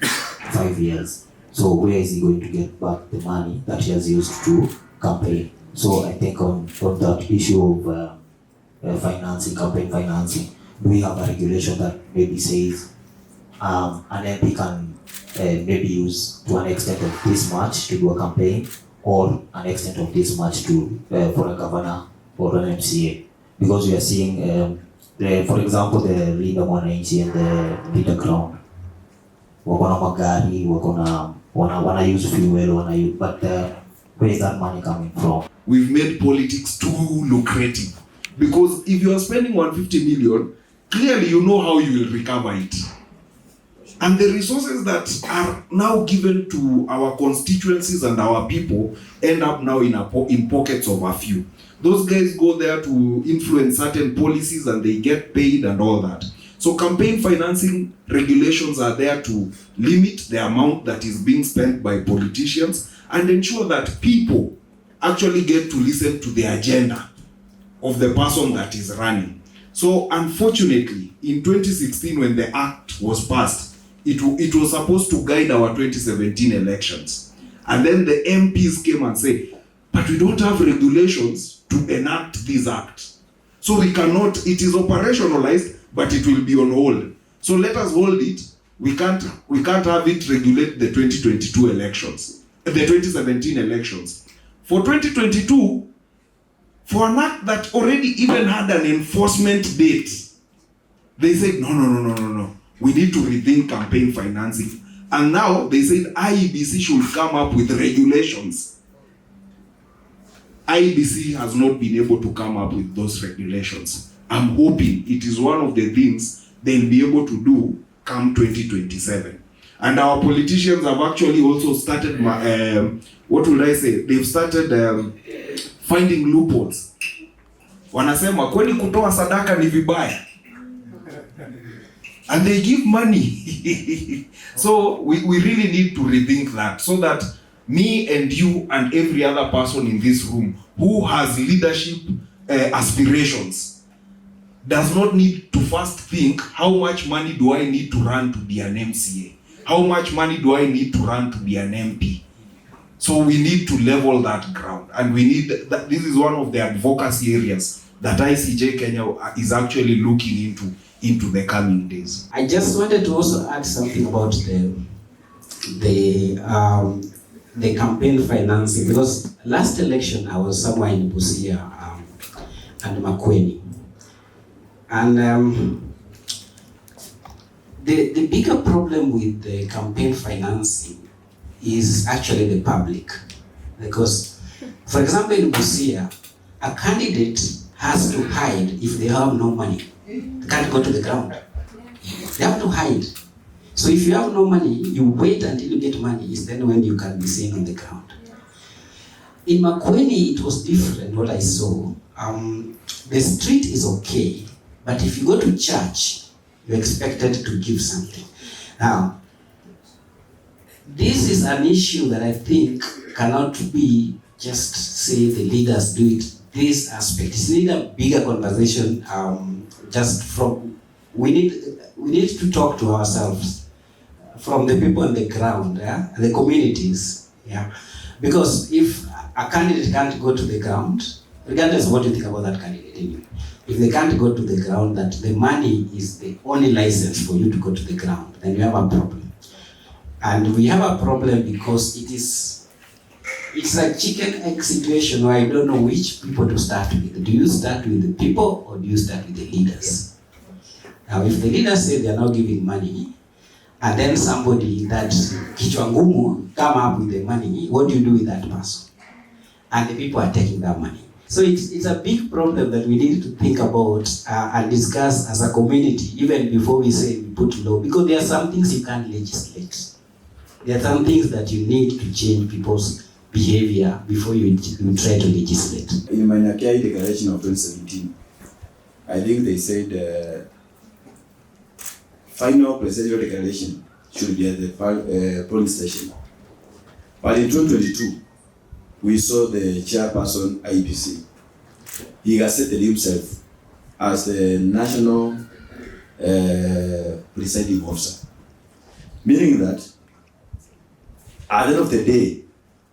5 years. So where is he going to get back the money that he has used to campaign? So I think on that issue of financing, campaign financing, we have a regulation that maybe says an MP can maybe use to an extent of this much to do a campaign, or an extent of this much to for a governor or an MCA. Because we are seeing, for example, the Linda Mwananchi and the Leader Ground. Wakona magari, wana use fuel, but where is that money coming from? We've made politics too lucrative. Because if you are spending 150 million, clearly you know how you will recover it. And the resources that are now given to our constituencies and our people end up now in pockets of a few. Those guys go there to influence certain policies and they get paid and all that. So campaign financing regulations are there to limit the amount that is being spent by politicians and ensure that people actually get to listen to the agenda of the person that is running. So unfortunately, in 2016 when the act was passed, it was supposed to guide our 2017 elections. And then the MPs came and said, but we don't have regulations to enact this act. So we cannot, it is operationalized, but it will be on hold. So let us hold it. We can't have it regulate the 2022 elections, the 2017 elections. For 2022, for an act that already even had an enforcement date, they said, no. We need to rethink campaign financing. And now they said IEBC should come up with regulations. IEBC has not been able to come up with those regulations. I'm hoping it is one of the things they'll be able to do come 2027. And our politicians have actually also started, what would I say? They've started finding loopholes wanasema kwani kutoa sadaka ni vibaya? And they give money. So we really need to rethink that, so that me and you and every other person in this room who has leadership aspirations does not need to first think, how much money do I need to run to be an MCA? How much money do I need to run to be an MP? So we need to level that ground, and we need that. This is one of the advocacy areas that ICJ Kenya is actually looking into the coming days. I just wanted to also add something about the campaign financing, because last election I was somewhere in Busia and Makueni, and the bigger problem with the campaign financing is actually the public, because, for example, in Busia, a candidate has to hide if they have no money. They can't go to the ground. They have to hide. So if you have no money, you wait until you get money. Is then when you can be seen on the ground. In Makueni, it was different. What I saw, the street is okay, but if you go to church, you're expected to give something. Now, this is an issue that I think cannot be just say the leaders do it. This aspect, it's need a bigger conversation. Just from we need to talk to ourselves, from the people on the ground, the communities, because if a candidate can't go to the ground, regardless of what you think about that candidate, anyway, if they can't go to the ground, that the money is the only license for you to go to the ground, then you have a problem. And we have a problem because it's a chicken egg situation where I don't know which people to start with. Do you start with the people or do you start with the leaders? Now, if the leaders say they are not giving money, and then somebody that kichwa ngumu come up with the money, what do you do with that person? And the people are taking that money. So it's a big problem that we need to think about and discuss as a community, even before we say we put law, because there are some things you can't legislate. There are some things that you need to change people's behavior before you try to legislate. In my Nakai declaration of 2017, I think they said final presidential declaration should be at the polling station. But in 2022, we saw the chairperson IPC. He accepted himself as the national presiding officer, meaning that at the end of the day,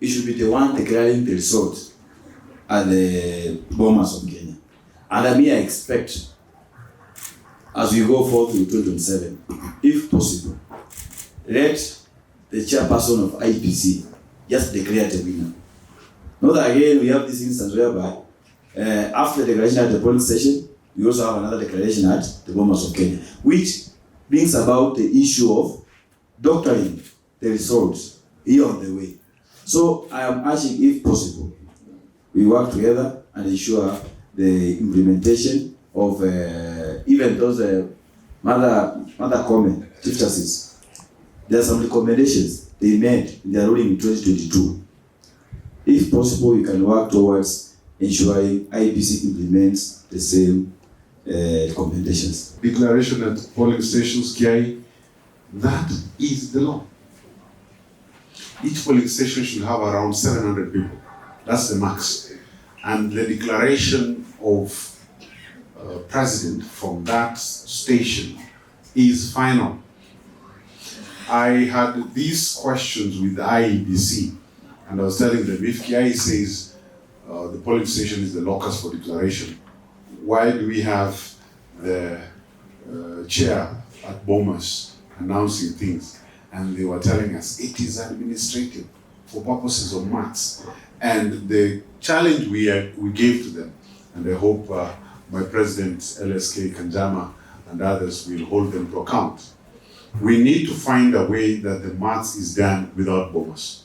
it should be the one declaring the result at the Bomas of Kenya. And I expect, as we go forward to 2027, if possible, let the chairperson of IPC just declare the winner. Not that again we have this instance whereby after the declaration at the polling station, we also have another declaration at the Bomas of Kenya, which brings about the issue of doctoring the results here on the way. So I am asking, if possible, we work together and ensure the implementation of even those mother comment chief justice. There are some recommendations they made in their ruling in 2022. If possible, you can work towards ensuring IPC implements the same recommendations. Declaration at polling stations, KI, that is the law. Each polling station should have around 700 people. That's the max. And the declaration of president from that station is final. I had these questions with the IEBC, and I was telling them, if KI says the polling station is the locus for declaration, why do we have the chair at Bomas announcing things? And they were telling us it is administrative for purposes of maths. And the challenge we gave to them, and I hope my president LSK Kanjama and others will hold them to account. We need to find a way that the maths is done without Bomas.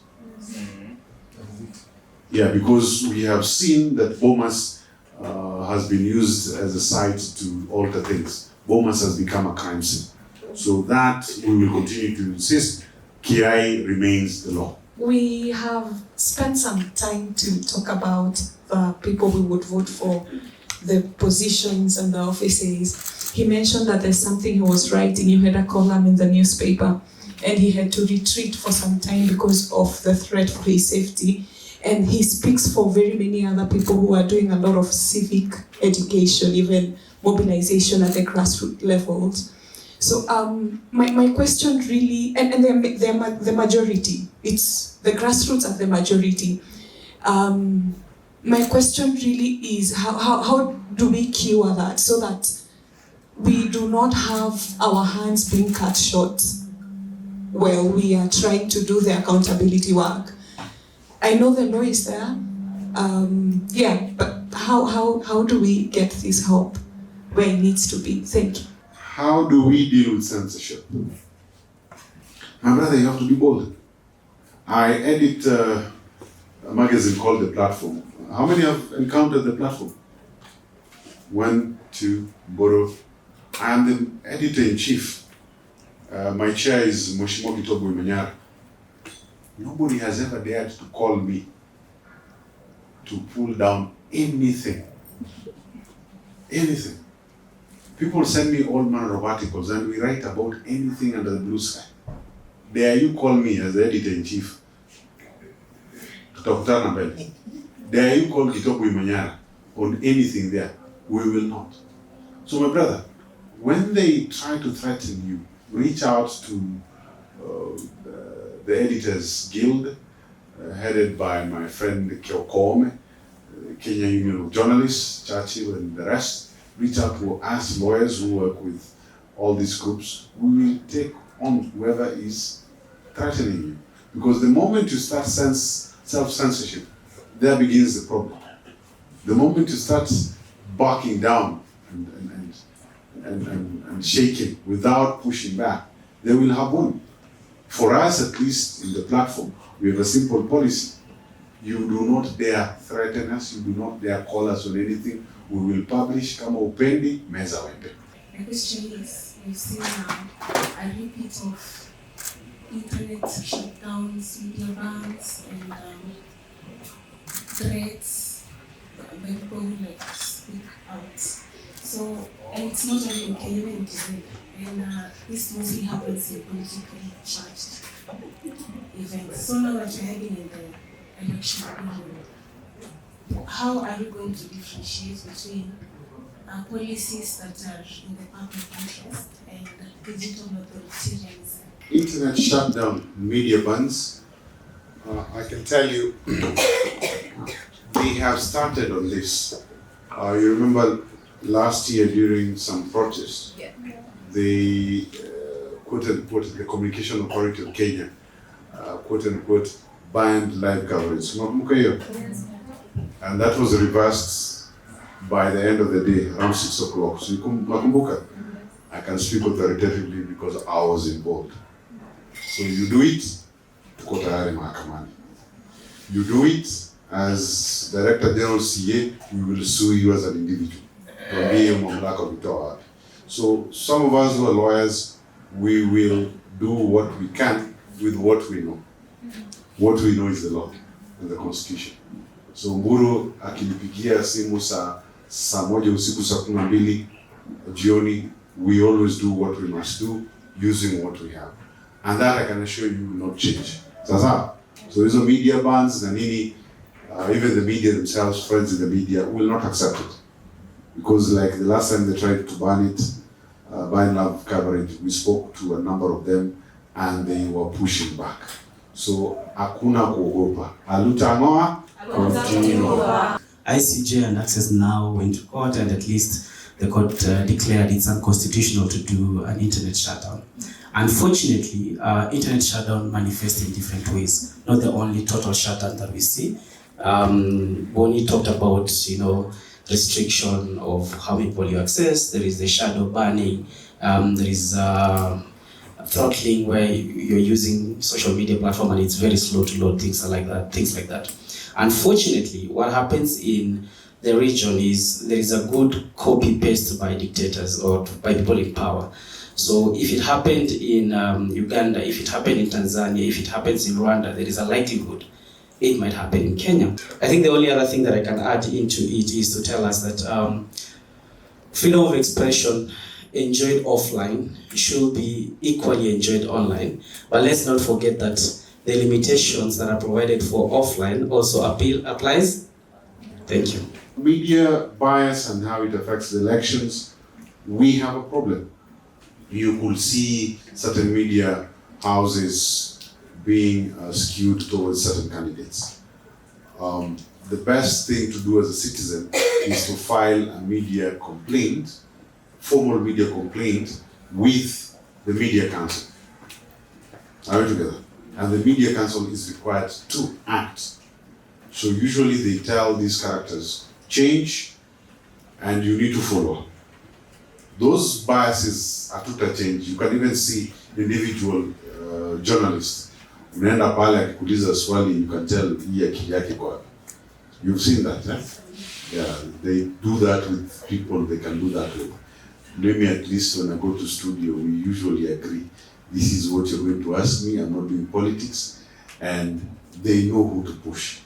Yeah, because we have seen that Bomas has been used as a site to alter things. Bomas has become a crime scene. So that we will continue to insist, KI remains the law. We have spent some time to talk about the people we would vote for the positions and the offices, he mentioned that there's something he was writing. You had a column in the newspaper, and he had to retreat for some time because of the threat for his safety. And he speaks for very many other people who are doing a lot of civic education, even mobilization at the grassroots levels. So my question really, and they're the majority, it's the grassroots are the majority. My question really is how do we cure that so that we do not have our hands being cut short while we are trying to do the accountability work? I know the law is there, but how do we get this help where it needs to be? Thank you. How do we deal with censorship? My brother, you have to be bold. I edit a magazine called The Platform. How many have encountered The Platform? 1, 2, Boro. I am the editor-in-chief. My chair is Moshimo Gitobo Manyara. Nobody has ever dared to call me to pull down anything. Anything. People send me all manner of articles and we write about anything under the blue sky. Dare you call me as the editor-in-chief? Dr. Nabel. Dare you call Gitobo Manyara on anything there? We will not. So my brother, when they try to threaten you, reach out to the Editors Guild, headed by my friend Kyokome, Kenya Union of Journalists, Churchill and the rest. Reach out to us lawyers who work with all these groups. We will take on whoever is threatening you. Because the moment you start self-censorship, there begins the problem. The moment you start barking down and shaking without pushing back, they will have one. For us, at least in the platform, we have a simple policy. You do not dare threaten us, you do not dare call us on anything. We will publish kama upendi, meza wembe. My question is, we've seen a repeat of internet shutdowns, media bans, and threats by people who like speak out. So, and it's not only in Kenya, even in Israel. And this mostly happens in politically charged events. So now that we're heading in the election period, how are we going to differentiate between policies that are in the public interest and digital authoritarianism? Internet shutdown, media bans. I can tell you, they have started on this. You remember last year during some protests, the quote unquote, the Communication Authority of Kenya, quote unquote, banned live coverage. And that was reversed by the end of the day, around 6 o'clock. So nakumbuka, I can speak authoritatively because I was involved. So you do it, tuko tayari mahakamani. You do it as Director General CA, we will sue you as an individual. So some of us who are lawyers, we will do what we can with what we know. What we know is the law and the constitution. So Mburu akinipigia simu saa moja usiku saa 12 jioni, we always do what we must do using what we have. And that I can assure you will not change. Sasa, so hizo media bans na nini, even the media themselves, friends in the media, will not accept it. Because like the last time they tried to ban it, ban live coverage, we spoke to a number of them and they were pushing back. So hakuna kuogopa. Alutang'oa, continue. ICJ and Access now went to court, and at least the court declared it's unconstitutional to do an internet shutdown. Unfortunately, internet shutdown manifests in different ways, not the only total shutdown that we see. Bonnie talked about, restriction of how people you access. There is the shadow banning. There is throttling where you're using social media platform and it's very slow to load, things like that. Unfortunately, what happens in the region is there is a good copy paste by dictators or by people in power. So if it happened in Uganda, if it happened in Tanzania, if it happens in Rwanda, there is a likelihood it might happen in Kenya. I think the only other thing that I can add into it is to tell us that freedom of expression enjoyed offline should be equally enjoyed online. But let's not forget that the limitations that are provided for offline also applies. Thank you. Media bias and how it affects the elections, we have a problem. You could see certain media houses being skewed towards certain candidates. The best thing to do as a citizen is to file a media complaint, formal media complaint, with the media council. Are we together? And the media council is required to act. So usually they tell these characters, change, and you need to follow. Those biases are change. You can even see individual journalists. Unaenda pale akikuuliza swali, you can tell hii akili yake kwa. You've seen that, eh? Yeah, they do that with people they can do that with. Maybe at least when I go to studio, we usually agree. This is what you're going to ask me. I'm not doing politics, and they know who to push.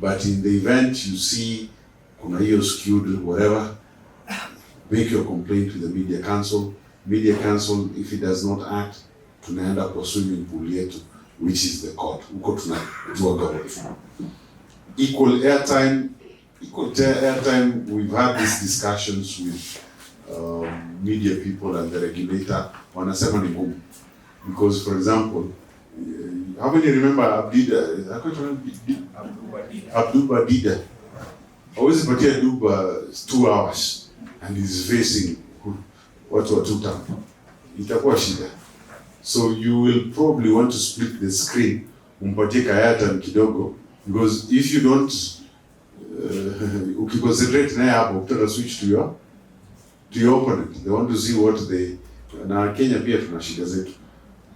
But in the event you see kuna hiyo skewed whatever, make your complaint to the media council. Media council, if it does not act, tunaenda kwa swimming pool yetu, which is the court. Uko tunajuaga watu. Equal airtime, we've had these discussions with media people and the regulator. Wanasema ni ngumu. Because for example, how many remember Abdul Badida? Always patia Duba 2 hours and he's facing watu wa tuta. Itakuwa shida. So you will probably want to split the screen, umpatie kayata kidogo, because if you don't ukiconcentrate naye hapo, utata switch to your opponent. They want to see what they, na Kenya pia tuna shida zetu.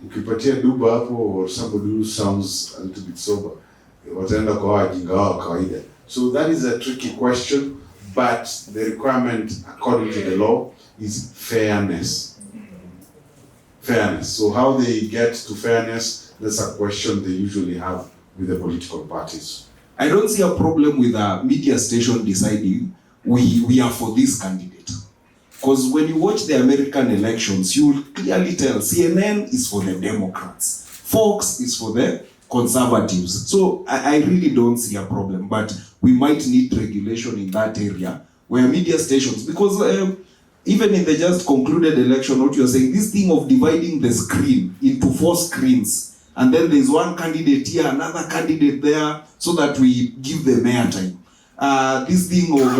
Ukipatia Duba hapo or somebody who sounds a little bit sober, wataenda kwa wajinga wao kawaida. So that is a tricky question, but the requirement according to the law is fairness. Fairness. So how they get to fairness, that's a question they usually have with the political parties. I don't see a problem with a media station deciding we are for this candidate. Because when you watch the American elections, you will clearly tell CNN is for the Democrats, Fox is for the conservatives. So I really don't see a problem, but we might need regulation in that area where media stations, because even in the just concluded election, what you're saying, this thing of dividing the screen into 4 screens, and then there's one candidate here, another candidate there, so that we give them airtime. This thing of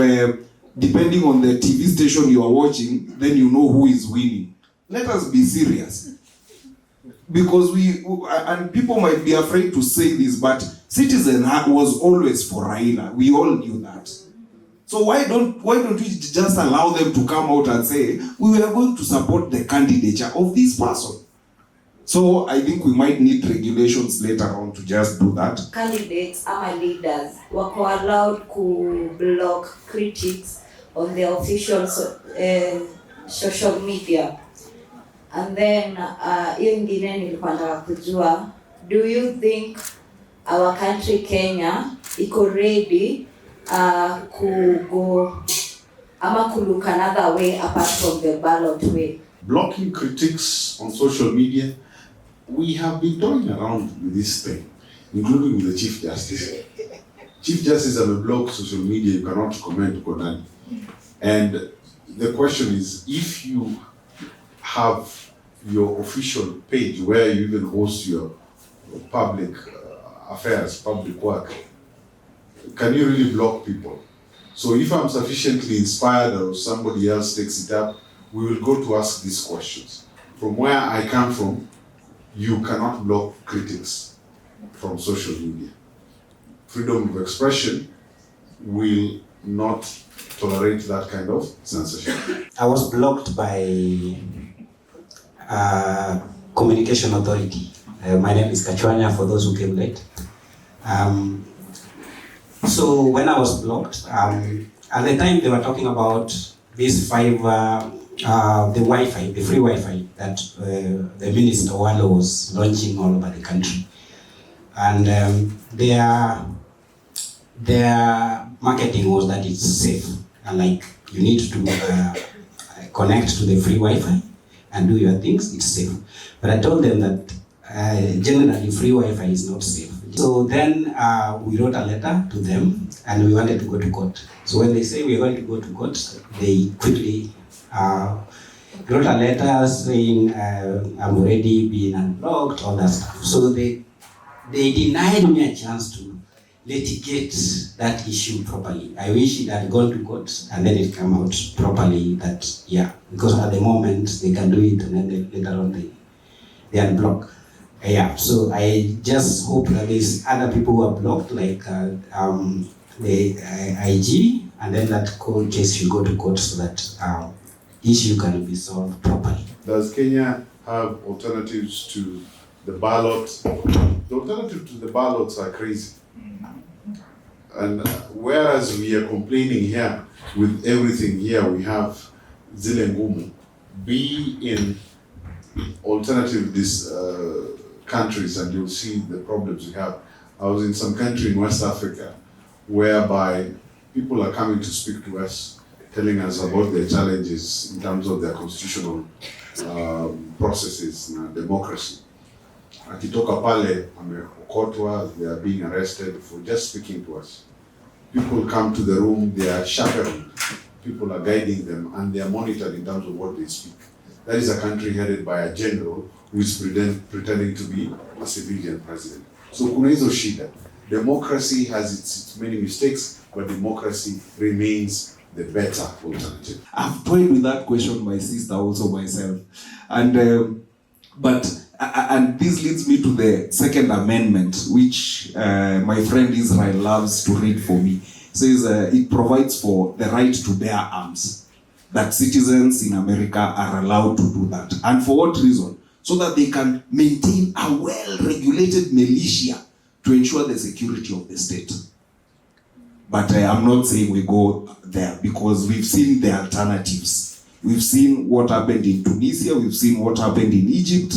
depending on the TV station you are watching, then you know who is winning. Let us be serious. Because and people might be afraid to say this, but Citizen was always for Raila. We all knew that. So why don't we just allow them to come out and say, we are going to support the candidature of this person? So I think we might need regulations later on to just do that. Candidates ama leaders wako allowed to block critics on their official social media. And then hiyo ingine nilikuwa nataka kujua, do you think our country Kenya iko ready go ama to look another way apart from the ballot way? Blocking critics on social media, we have been toying around with this thing, including with the Chief Justice. Chief Justice have blocked social media, you cannot comment Konani. And the question is, if you have your official page where you even host your public affairs, public work, can you really block people? So if I'm sufficiently inspired or somebody else takes it up, we will go to ask these questions. From where I come from, you cannot block critics from social media. Freedom of expression will not tolerate that kind of censorship. I was blocked by communication authority. My name is Kachwanya, for those who came late. So when I was blocked, at the time they were talking about this the Wi-Fi, the free Wi-Fi that the Minister Walo was launching all over the country. and their marketing was that it's safe, and like you need to connect to the free Wi-Fi and do your things, it's safe. But I told them that generally free Wi-Fi is not safe. So then we wrote a letter to them and we wanted to go to court. So when they say we're going to go to court, they quickly wrote a letter saying I'm already being unblocked, all that stuff. So they denied me a chance to litigate that issue properly. I wish it had gone to court and then it came out properly that, yeah, because at the moment they can do it and then later on they unblock. Yeah, so I just hope that there's other people who are blocked, like the IG, and then that court case should go to court so that issue can be solved properly. Does Kenya have alternatives to the ballot? The alternatives to the ballots are crazy. And whereas we are complaining here with everything here, we have zile ngumu, be in alternative countries and you'll see the problems we have. I was in some country in West Africa whereby people are coming to speak to us, telling us about their challenges in terms of their constitutional processes and democracy. Akitoka pale, ameokotwa, they are being arrested for just speaking to us. People come to the room, they are chaperoned. People are guiding them and they are monitored in terms of what they speak. That is a country headed by a general who is pretending to be a civilian president. So kuna hizo shida. Democracy has its many mistakes, but democracy remains the better alternative. I've toyed with that question, my sister, also myself. And and this leads me to the Second Amendment, which my friend Israel loves to read for me. It says it provides for the right to bear arms, that citizens in America are allowed to do that. And for what reason? So that they can maintain a well-regulated militia to ensure the security of the state. But I'm not saying we go there because we've seen the alternatives. We've seen what happened in Tunisia, we've seen what happened in Egypt.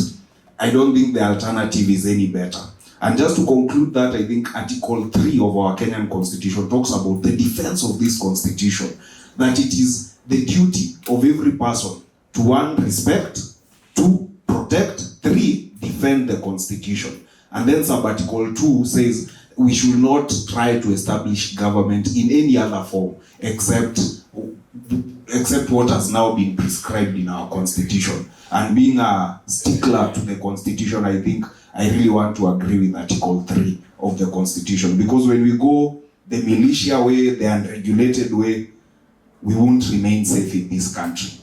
I don't think the alternative is any better. And just to conclude that, I think Article 3 of our Kenyan Constitution talks about the defense of this Constitution, that it is the duty of every person to 1, respect, 2, protect, 3, defend the Constitution. And then sub-article 2 says we should not try to establish government in any other form except what has now been prescribed in our Constitution. And being a stickler to the Constitution, I think I really want to agree with Article 3 of the Constitution. Because when we go the militia way, the unregulated way, we won't remain safe in this country.